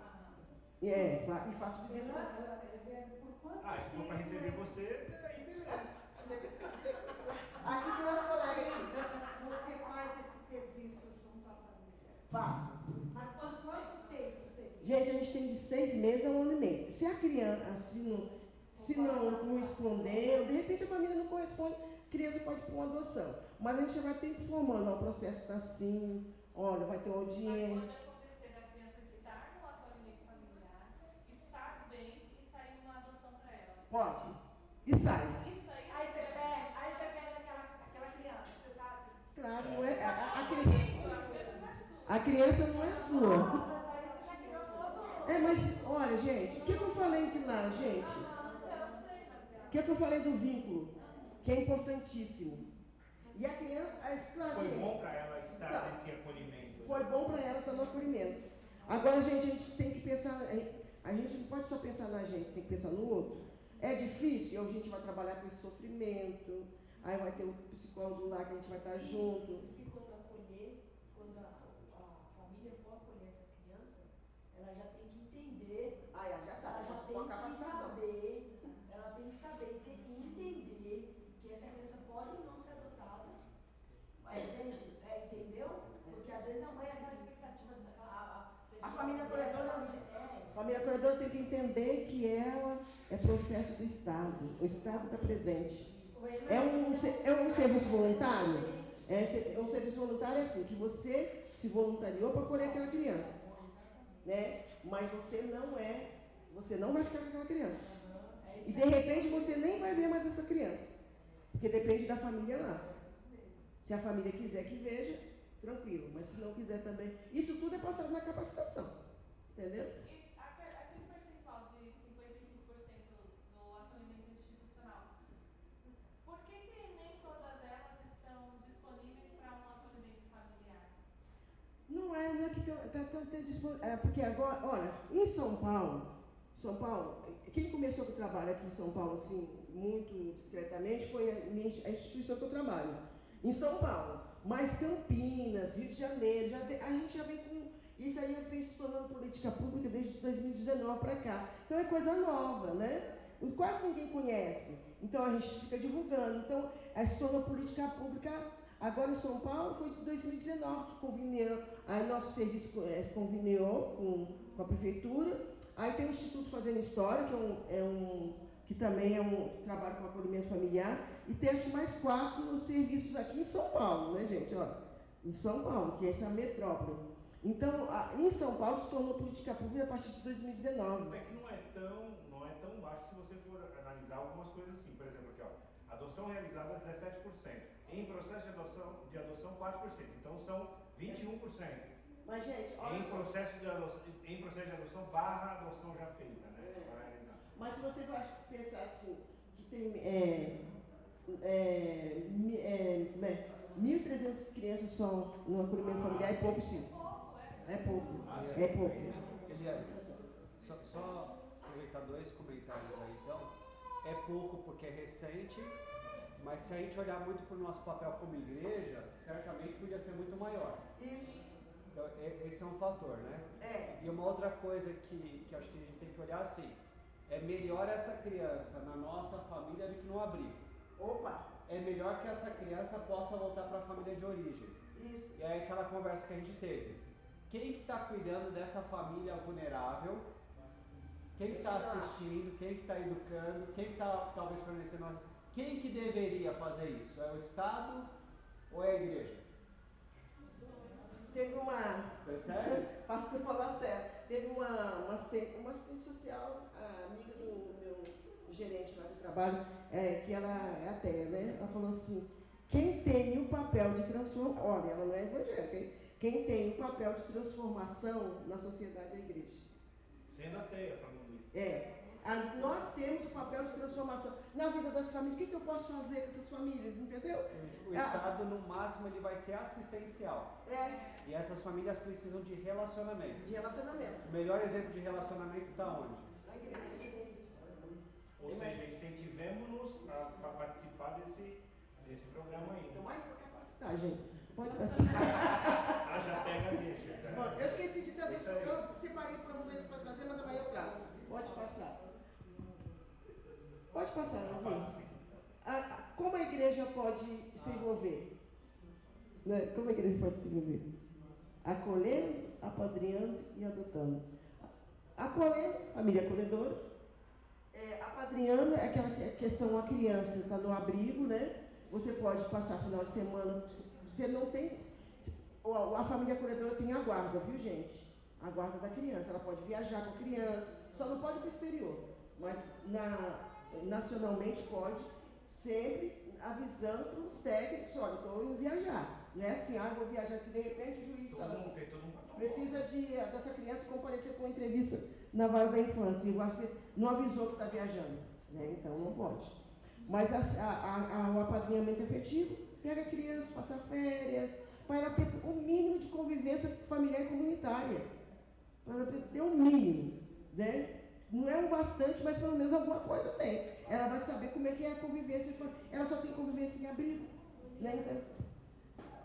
E faço visita. Se for para receber você, aí beleza. Aqui tem umas colegas. Você faz esse serviço junto à família? Faço. Mas por quanto tempo você? Gente, a gente tem de 6 meses a 1 ano e meio. Se a criança, se não corresponder, de repente a família não corresponde, a criança pode ir para uma adoção. Mas a gente já vai ter informando, o processo está assim, olha, vai ter uma audiência. Mas pode acontecer da criança estar no acolhimento familiar, estar bem e sair uma adoção para ela. Pode. E sai. Aí você pega aquela criança, você tá. Claro, não é. A criança não é sua. Nossa, mas aí você já criou todo. Mas olha, gente, o que eu falei de lá, gente? Eu sei, mas. O que eu falei do vínculo? Que é importantíssimo. E a criança. Foi bom para ela estar nesse acolhimento. Foi bom para ela estar no acolhimento. Agora, gente, a gente tem que pensar. A gente não pode só pensar na gente, tem que pensar no outro. É difícil, a gente vai trabalhar com esse sofrimento. Aí vai ter um psicólogo lá que a gente vai estar junto. Diz que quando a família for acolher essa criança, ela já tem que entender. Ela já sabe, ela tem que saber e entender que essa criança pode não ser adotada. Mas entendeu? Porque às vezes a mãe é aquela expectativa daquela. A família acolhedora tem que entender que ela é processo do Estado. O Estado está presente. É um serviço voluntário? Um serviço voluntário assim, que você se voluntariou para acolher aquela criança. Né? Mas você não vai ficar com aquela criança. E de repente você nem vai ver mais essa criança. Porque depende da família lá. Se a família quiser que veja, tranquilo. Mas se não quiser também. Isso tudo é passado na capacitação. Entendeu? E aquele percentual de 55% do acolhimento institucional, por que nem todas elas estão disponíveis para um acolhimento familiar? Não é que está disponível. Porque agora, olha, em São Paulo, quem começou o trabalho aqui em São Paulo, assim, muito discretamente, foi a instituição que eu trabalho, em São Paulo. Mas Campinas, Rio de Janeiro, a gente já vem com. Isso aí eu fiz se tornando política pública desde 2019 para cá. Então é coisa nova, né? Quase ninguém conhece. Então a gente fica divulgando. Então, se tornou política pública. Agora em São Paulo foi de 2019 que conveniou, aí nosso serviço conveniou com a prefeitura. Aí tem o Instituto Fazendo História, que também é um trabalho com acolhimento familiar, e tem acho mais 4 serviços aqui em São Paulo, né, gente? Ó, em São Paulo, que é essa metrópole. Então, em São Paulo se tornou política pública a partir de 2019. É que não é tão baixo se você for analisar algumas coisas assim. Por exemplo, aqui, ó, adoção realizada 17%. Em processo de adoção 4%. Então são 21%. Mas, gente, olha em processo de adoção barra adoção já feita, né? Mas se você vai pensar assim, que tem 1.300 crianças só no acolhimento familiar, é pouco sim. É pouco. É pouco. Eliane, só aproveitar 2 comentários aí, então. É pouco porque é recente, mas se a gente olhar muito para o nosso papel como igreja, certamente podia ser muito maior. Isso. Então, esse é um fator, né? E uma outra coisa que acho que a gente tem que olhar assim, é melhor essa criança na nossa família do que no abrigo. Opa! É melhor que essa criança possa voltar para a família de origem. Isso. E aí aquela conversa que a gente teve. Quem que está cuidando dessa família vulnerável? Quem que está assistindo? Quem que está educando? Quem que está talvez fornecendo? Quem que deveria fazer isso? É o Estado ou é a igreja? Teve uma. Percebe? Pastor falar certo. Teve uma assistente social, a amiga do meu gerente lá do trabalho, que ela é ateia, né? Ela falou assim: quem tem o papel de transformação, olha, ela não é evangélica, hein? Quem tem o papel de transformação na sociedade é a igreja. Sendo ateia, falando isso. Nós temos o papel de transformação na vida das famílias. O que eu posso fazer com essas famílias, entendeu? O Estado, no máximo, ele vai ser assistencial. E essas famílias precisam de relacionamento. O melhor exemplo de relacionamento está onde? Na igreja. Ou seja, incentivemos-nos a participar desse programa aí. Então, aí para capacitar, gente. Pode passar. Já pega a deixa. Bom, eu esqueci de trazer, eu separei para trazer, mas amanhã eu trago. Pode passar. Pode passar, Davi. Como a igreja pode se envolver? Né? Como a igreja pode se envolver? Acolhendo, apadrinhando e adotando. Acolhendo, família acolhedora. Apadrinhando é aquela questão, a criança está no abrigo, né? Você pode passar final de semana, você não tem. A família acolhedora tem a guarda, viu, gente? A guarda da criança. Ela pode viajar com a criança, só não pode ir para o exterior. Mas nacionalmente pode, sempre avisando para os técnicos: olha, estou indo viajar. Não é assim, vou viajar, que de repente o juiz fala assim, precisa dessa criança comparecer com uma entrevista na vara da infância. E você não avisou que está viajando, né? Então não pode. Mas o apadrinhamento efetivo pega a criança, passa férias, para ela ter o mínimo de convivência familiar e comunitária. Para ela ter o mínimo, né? Não é o bastante, mas pelo menos alguma coisa tem. Ela vai saber como é que é a convivência. Ela só tem convivência em abrigo, né? Então,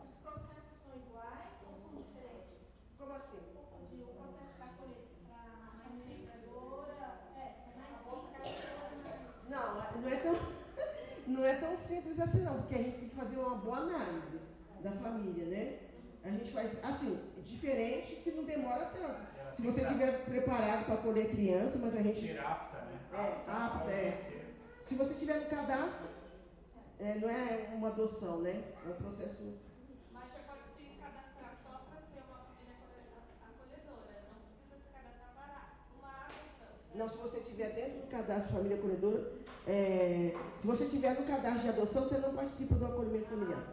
os processos são iguais ou são diferentes? Como assim? O processo da colheita para a família acolhedora, não é tão simples assim não, porque a gente tem que fazer uma boa análise da família, né? A gente faz, assim, diferente, que não demora tanto. Se você estiver preparado para acolher criança, mas a gente... Ser apta, né? Apta. Se você estiver no cadastro, não é uma adoção, né? É um processo... Mas você pode se cadastrar só para ser uma família acolhedora, não precisa se cadastrar para uma adoção, certo? Não, se você estiver dentro do cadastro de família acolhedora, se você estiver no cadastro de adoção, você não participa do acolhimento familiar.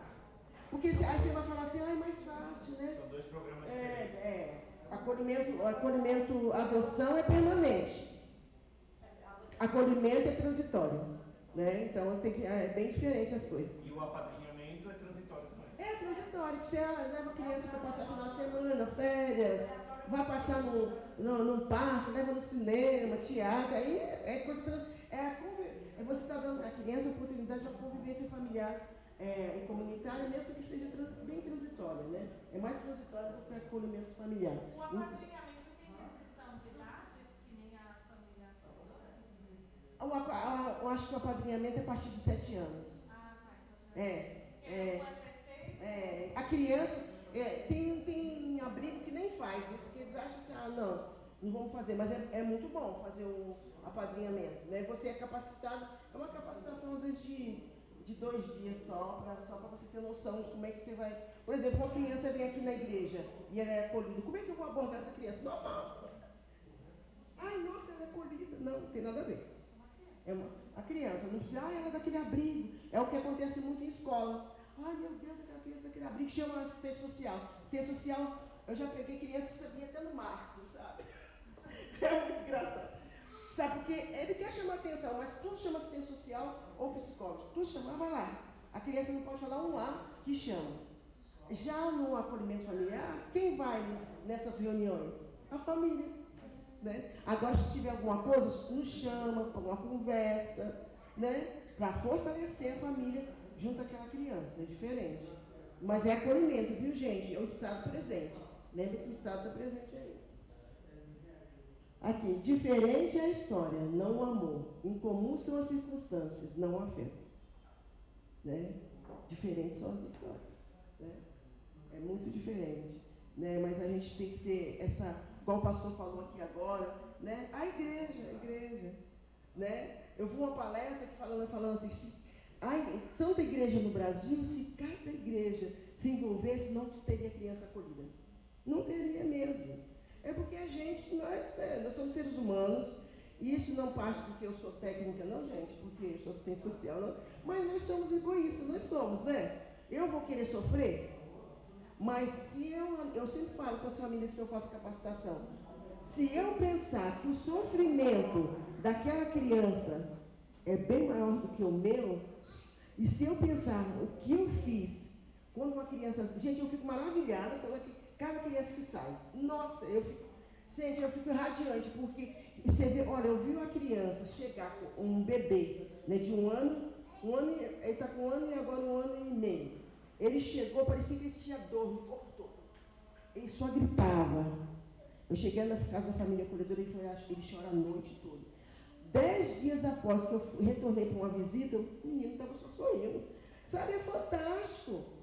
Porque aí você vai falar assim, é mais fácil, né? São dois programas diferentes. Acolhimento, adoção é permanente. Acolhimento é transitório. Né? Então é bem diferente as coisas. E o apadrinhamento é transitório também? É transitório, que você leva a criança para passar final de semana, férias, vai passar num parque, leva no cinema, teatro, aí é coisa. Você está dando à criança a oportunidade de uma convivência familiar e comunitária, mesmo que seja bem transitória, né? É mais transitório do que o acolhimento familiar. O apadrinhamento tem restrição de idade, que nem a família acolhedora? Eu acho que o apadrinhamento é a partir de 7 anos. Ah, tá. A criança tem abrigo que nem faz, isso que eles acham assim, não vamos fazer, mas é muito bom fazer o apadrinhamento, né? Você é capacitado, é uma capacitação às vezes de 2 dias só para você ter noção de como é que você vai. Por exemplo, uma criança vem aqui na igreja e ela é acolhida, como é que eu vou abordar essa criança? Normal. Ai, nossa, ela é acolhida. Não tem nada a ver. A criança, não precisa, ela é daquele abrigo. É o que acontece muito em escola. Ai, meu Deus, aquela criança daquele abrigo, chama assistente social. Assistente social, eu já peguei criança que sabia até no mastro, sabe? É muito engraçado. Sabe, porque ele quer chamar atenção, mas tudo chama assistente social ou psicólogo. Tudo chama, vai lá. A criança não pode falar um A que chama. Já no acolhimento familiar, quem vai nessas reuniões? A família. Né? Agora, se tiver alguma coisa, nos chama para uma conversa, né? Para fortalecer a família junto àquela criança. É diferente. Mas é acolhimento, viu, gente? É o estado presente. Lembra que o estado está presente aí. Aqui, diferente é a história, não o amor. Incomum são as circunstâncias, não o afeto. Né? Diferentes são as histórias. Né? É muito diferente. Né? Mas a gente tem que ter essa, igual o pastor falou aqui agora, né? A igreja. Né? Eu vi uma palestra que falando assim, tanta igreja no Brasil, se cada igreja se envolvesse, não teria criança acolhida. Não teria mesmo. É porque nós somos seres humanos, e isso não parte porque eu sou técnica, não, gente, porque eu sou assistente social, não, mas nós somos egoístas, nós somos, né? Eu vou querer sofrer, mas se eu sempre falo com as famílias que eu faço capacitação, se eu pensar que o sofrimento daquela criança é bem maior do que o meu, e se eu pensar o que eu fiz quando uma criança... Gente, eu fico maravilhada quando cada criança que sai. Nossa, eu fico radiante, porque você vê, olha, eu vi uma criança chegar com um bebê, né, de um ano, ele está com 1 ano e agora 1 ano e meio. Ele chegou, parecia que ele tinha dor no corpo todo. Ele só gritava. Eu cheguei na casa da família acolhedora e ele chora a noite toda. 10 dias após que eu retornei para uma visita, o menino estava só sorrindo. Sabe, é fantástico.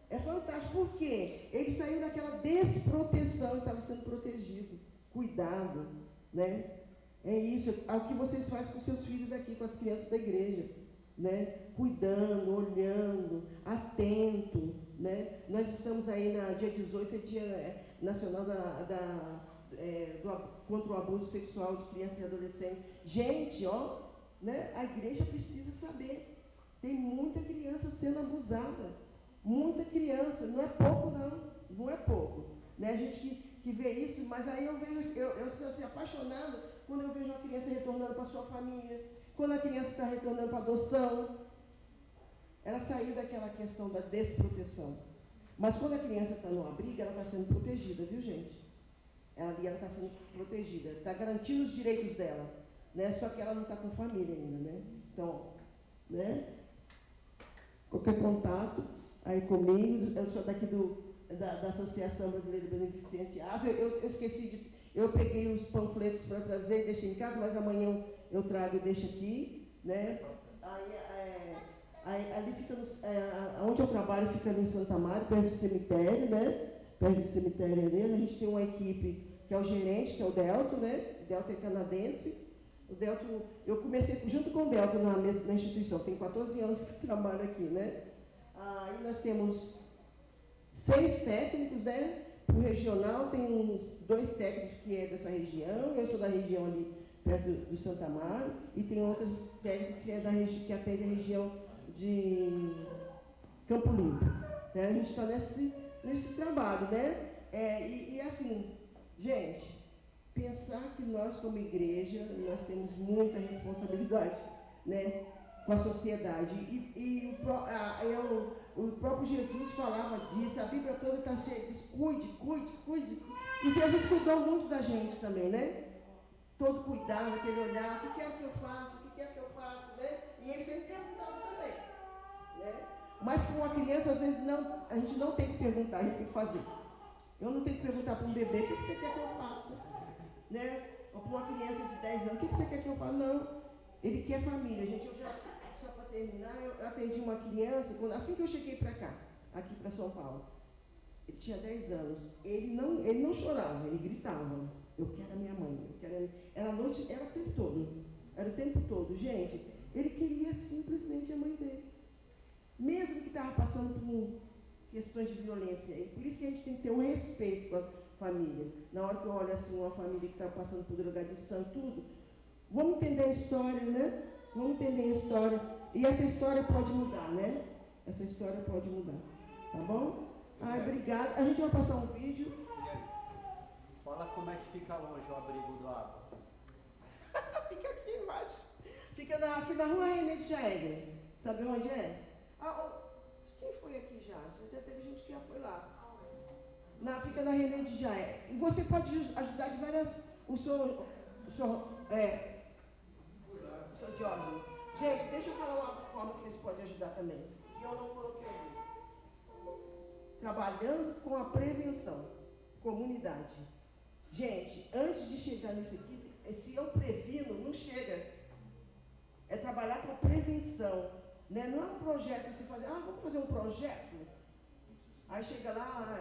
É fantástico, porque ele saiu daquela desproteção e estava sendo protegido, cuidado, né? É isso, é o que vocês fazem com seus filhos aqui, com as crianças da igreja, né? Cuidando, olhando, atento, né? Nós estamos aí na dia 18, é dia nacional contra o abuso sexual de criança e adolescente. Gente, né? A igreja precisa saber, tem muita criança sendo abusada. Muita criança, não é pouco não é pouco. Né? A gente que vê isso, mas aí eu sou assim, apaixonada quando eu vejo uma criança retornando para a sua família, quando a criança está retornando para a adoção. Ela saiu daquela questão da desproteção. Mas quando a criança está no abrigo, ela está sendo protegida, viu, gente? Ela está sendo protegida, está garantindo os direitos dela. Né? Só que ela não está com família ainda, né? Então, né? Qualquer contato aí comigo, eu sou daqui da Associação Brasileira de Beneficente Ásia, eu esqueci eu peguei os panfletos para trazer e deixei em casa, mas amanhã eu trago e deixo aqui, né? Aí ali fica, onde eu trabalho fica ali em Santa Mária, perto do cemitério, né? Perto do cemitério ali, a gente tem uma equipe que é o gerente, que é o Delto, né? O Delto é canadense. O Delto, eu comecei junto com o Delto na instituição, tem 14 anos que trabalho aqui, né? Aí nós temos 6 técnicos, né? Para o regional tem uns 2 técnicos que é dessa região, eu sou da região ali perto do Santa Amaro, e tem outras perto que atende a região de Campo Limpo. Né? A gente está nesse trabalho, né? E assim, gente, pensar que nós como igreja, nós temos muita responsabilidade, né, com a sociedade. O próprio Jesus falava disso, a Bíblia toda está cheia disso, cuide. E Jesus cuidou muito da gente também, né? Todo cuidado, aquele olhar, o que é que eu faço, né? E ele sempre perguntava também, né? Mas com uma criança, às vezes, a gente não tem que perguntar, a gente tem que fazer. Eu não tenho que perguntar para um bebê, o que você quer que eu faça? Né? Ou para uma criança de 10 anos, o que você quer que eu faça? Não, ele quer família. Gente, só para terminar, eu atendi uma criança, assim que eu cheguei para cá, aqui para São Paulo. Ele tinha 10 anos. Ele não chorava, ele gritava. Eu quero a minha mãe, Era a noite, era o tempo todo. Era o tempo todo. Gente, ele queria simplesmente a mãe dele. Mesmo que estava passando por questões de violência. E por isso que a gente tem que ter um respeito com a família. Na hora que eu olho assim, uma família que está passando por drogadição, tudo, vamos entender a história, né? Vamos entender a história. E essa história pode mudar, né? Essa história pode mudar. Tá bom? Obrigada. A gente vai passar um vídeo. Fala como é que fica longe o abrigo do água. Fica aqui embaixo. Fica aqui na rua René de Jaegre. Sabe onde é? Quem foi aqui já? Já teve gente que já foi lá. Fica na René de Jaegre. Você pode ajudar de várias... O senhor Diógenes. Gente, deixa eu falar uma forma que vocês podem ajudar também. E eu não coloquei ali. Trabalhando com a prevenção. Comunidade. Gente, antes de chegar nesse aqui, se eu previno, não chega. É trabalhar com a prevenção. Né? Não é um projeto, você fazer, vamos fazer um projeto. Aí chega lá,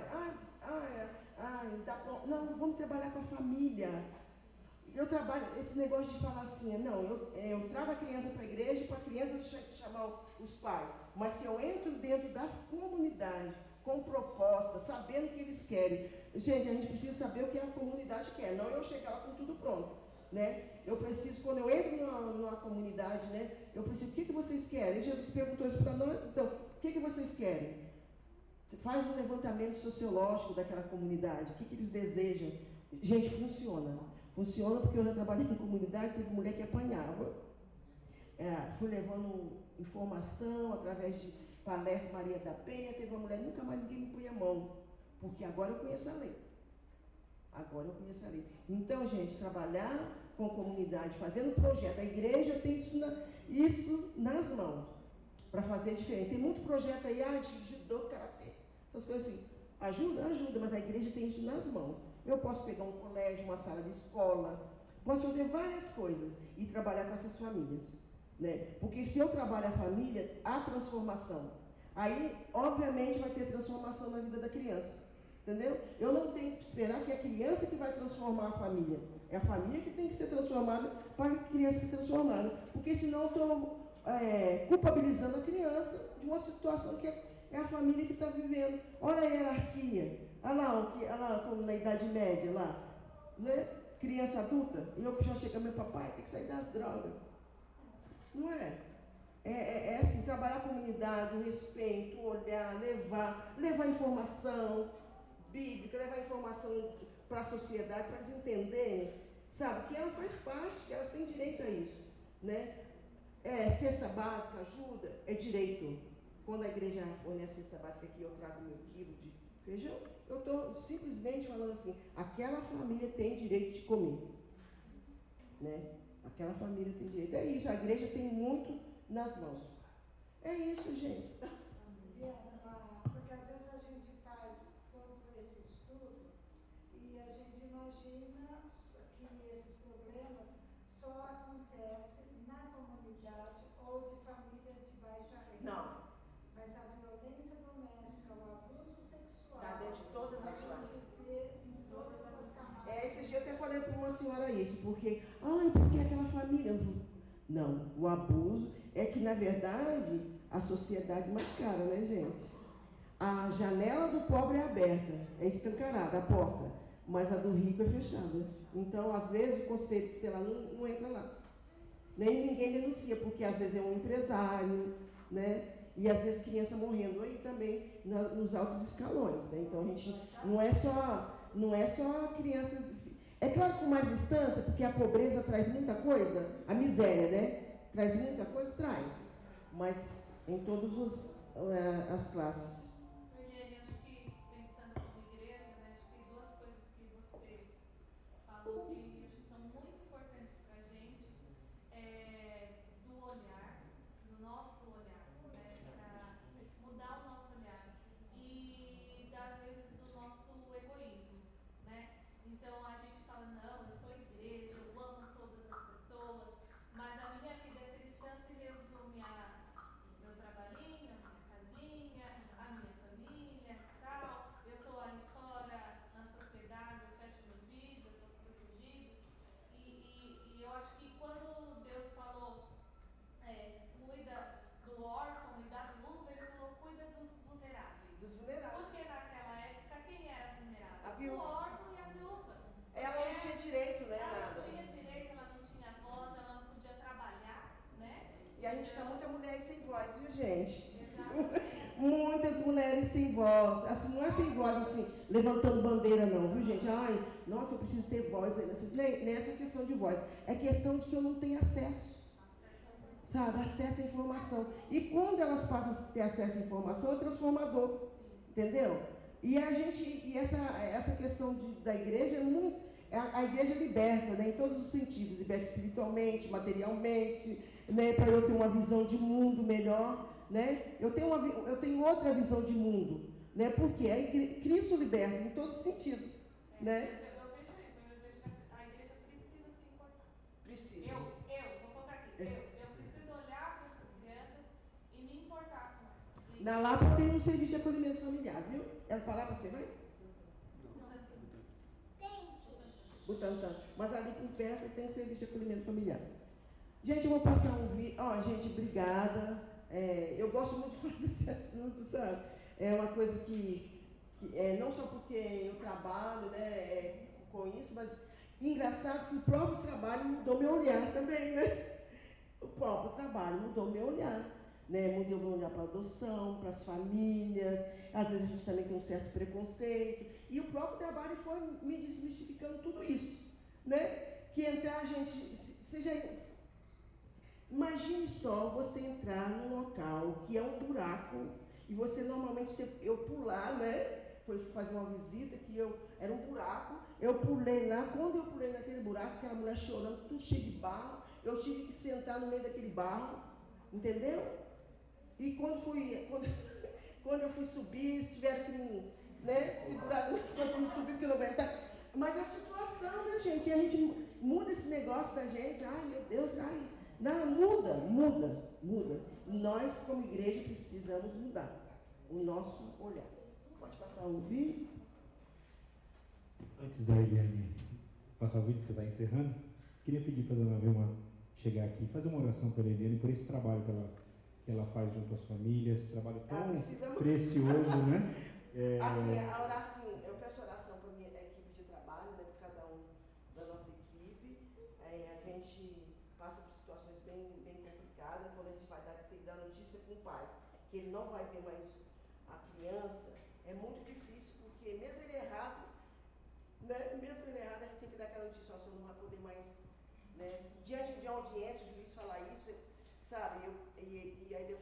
não, vamos trabalhar com a família. Eu trabalho, esse negócio de falar assim, não, eu trago a criança para a igreja para a criança chamar os pais. Mas se eu entro dentro da comunidade, com proposta, sabendo o que eles querem. Gente, a gente precisa saber o que a comunidade quer, não eu chegar lá com tudo pronto. Né? Eu preciso, quando eu entro numa comunidade, né, eu preciso, o que vocês querem? Jesus perguntou isso para nós, então, o que vocês querem? Faz um levantamento sociológico daquela comunidade, o que eles desejam. Gente, funciona. Funciona porque eu já trabalhei em comunidade, teve mulher que apanhava. Fui levando informação através de palestra Maria da Penha, teve uma mulher, nunca mais ninguém me punha a mão, porque agora eu conheço a lei. Então, gente, trabalhar com a comunidade, fazendo projeto. A igreja tem isso nas mãos, para fazer diferente. Tem muito projeto aí, de judô, karatê, essas coisas assim. Ajuda, mas a igreja tem isso nas mãos. Eu posso pegar um colégio, uma sala de escola, posso fazer várias coisas e trabalhar com essas famílias. Né? Porque se eu trabalho a família, há transformação. Aí, obviamente, vai ter transformação na vida da criança. Entendeu? Eu não tenho que esperar que é a criança que vai transformar a família. É a família que tem que ser transformada para a criança ser transformada. Porque senão eu estou culpabilizando a criança de uma situação que é a família que está vivendo. Olha a hierarquia. Olha lá, como na Idade Média, lá. Né? Criança adulta. E eu que já chego, meu papai tem que sair das drogas. Não é? É assim, trabalhar a comunidade, o respeito, olhar, levar informação bíblica, levar informação para a sociedade, para eles entenderem, sabe, que ela faz parte, que elas têm direito a isso, né? Cesta básica, ajuda, é direito. Quando a igreja fornece a cesta básica aqui, eu trago 1.000 quilos de feijão, eu estou simplesmente falando assim, aquela família tem direito de comer, né? Aquela família tem direito. É isso, a igreja tem muito nas mãos. É isso, gente. Porque às vezes a gente faz todo esse estudo e a gente imagina que esses problemas só acontecem na comunidade ou de família de baixa renda. Não. Mas a violência doméstica, o abuso sexual, está dentro de todas as classes. Em todas as camadas. Esse dia eu até falei para uma senhora isso, porque aquela família. Não, o abuso é que, na verdade, a sociedade mascara, né, gente? A janela do pobre é aberta, é escancarada, a porta. mas a do rico é fechada. Então, às vezes, o conceito tutelar não entra lá. Nem ninguém denuncia, porque às vezes é um empresário, né? E às vezes criança morrendo aí também nos altos escalões, né? Então a gente não é só crianças. É claro que com mais distância, porque a pobreza traz muita coisa, a miséria, né? Traz muita coisa, traz. Mas em todas as classes. Eliane, acho que pensando como igreja, né, acho que duas coisas que você falou que acho que são muito importantes para a gente, do olhar, do nosso olhar, né, para mudar o nosso olhar e às vezes do nosso egoísmo, né? Então a gente fala, não, eu sou igreja, eu amo todas as pessoas, mas a minha vida cristã se resume a meu trabalhinho, a minha casinha, a minha família, tal. Eu estou ali fora na sociedade, eu fecho meu vidro, eu estou protegido. E eu acho que quando Deus falou, cuida do órfão e da viúva, ele falou, cuida dos vulneráveis. Dos vulneráveis. Porque naquela época, quem era vulnerável? A viúva. O órfão e a viúva. Ela não tinha direito, né? Ela Nada. não tinha direito, ela não tinha voz, ela não podia trabalhar, né? E a gente está muita mulher sem voz, viu, gente? Exatamente. Muitas mulheres sem voz. Assim, não é sem voz, assim, levantando bandeira, não, viu, gente? Ai, nossa, eu preciso ter voz aí. Nessa questão de voz. É questão de que eu não tenho acesso. Sabe? Acesso à informação. E quando elas passam a ter acesso à informação, é transformador. Entendeu? E essa questão da igreja é muito. A igreja liberta, né, em todos os sentidos, liberta espiritualmente, materialmente, né, para eu ter uma visão de mundo melhor, né? Eu tenho outra visão de mundo, né? Porque Cristo liberta em todos os sentidos, né? Eu vejo isso, eu vejo que a igreja precisa se importar. Precisa. Vou colocar aqui, eu preciso olhar para essas crianças e me importar com elas. Na Lapa tem um serviço de acolhimento familiar, viu? Ela falava, você vai? Butantã. Mas ali por perto tem um serviço de acolhimento familiar. Gente, eu vou passar um vídeo. Gente, obrigada. Eu gosto muito de falar desse assunto, sabe? É uma coisa que não só porque eu trabalho, né, com isso, mas engraçado que o próprio trabalho mudou meu olhar também, né? O próprio trabalho mudou meu olhar. Né? Mudou meu olhar para a adoção, para as famílias. Às vezes a gente também tem um certo preconceito. E o próprio trabalho foi me desmistificando tudo isso. Né? Que entrar, gente, imagine só você entrar num local que é um buraco e você normalmente, eu pular, né? Foi fazer uma visita que era um buraco, eu pulei lá, quando eu pulei naquele buraco, aquela mulher chorando, tudo cheio de barro, eu tive que sentar no meio daquele barro, entendeu? E quando eu fui subir, tiveram que me, né, segurar nas coisas para me subir, porque eu não aguentava. Mas a situação, né, gente? E a gente muda esse negócio da gente, ai meu Deus, ai. Não, muda. Nós, como igreja, precisamos mudar o nosso olhar. Pode passar o vídeo? Antes da Eliane passar o vídeo que você está encerrando, queria pedir para a dona Vilma chegar aqui e fazer uma oração pela Eliane por esse trabalho que ela faz junto às famílias, trabalho tão precioso, né? Assim, eu peço oração para a minha equipe de trabalho, né, por cada um da nossa equipe. A gente passa por situações bem complicadas, quando a gente vai ter que dar notícia para um pai, que ele não vai ver mais a criança, é muito difícil, porque mesmo ele errado, né, a gente tem que dar aquela notícia, você não vai poder mais, né, diante de uma audiência, o juiz falar isso, sabe, e aí depois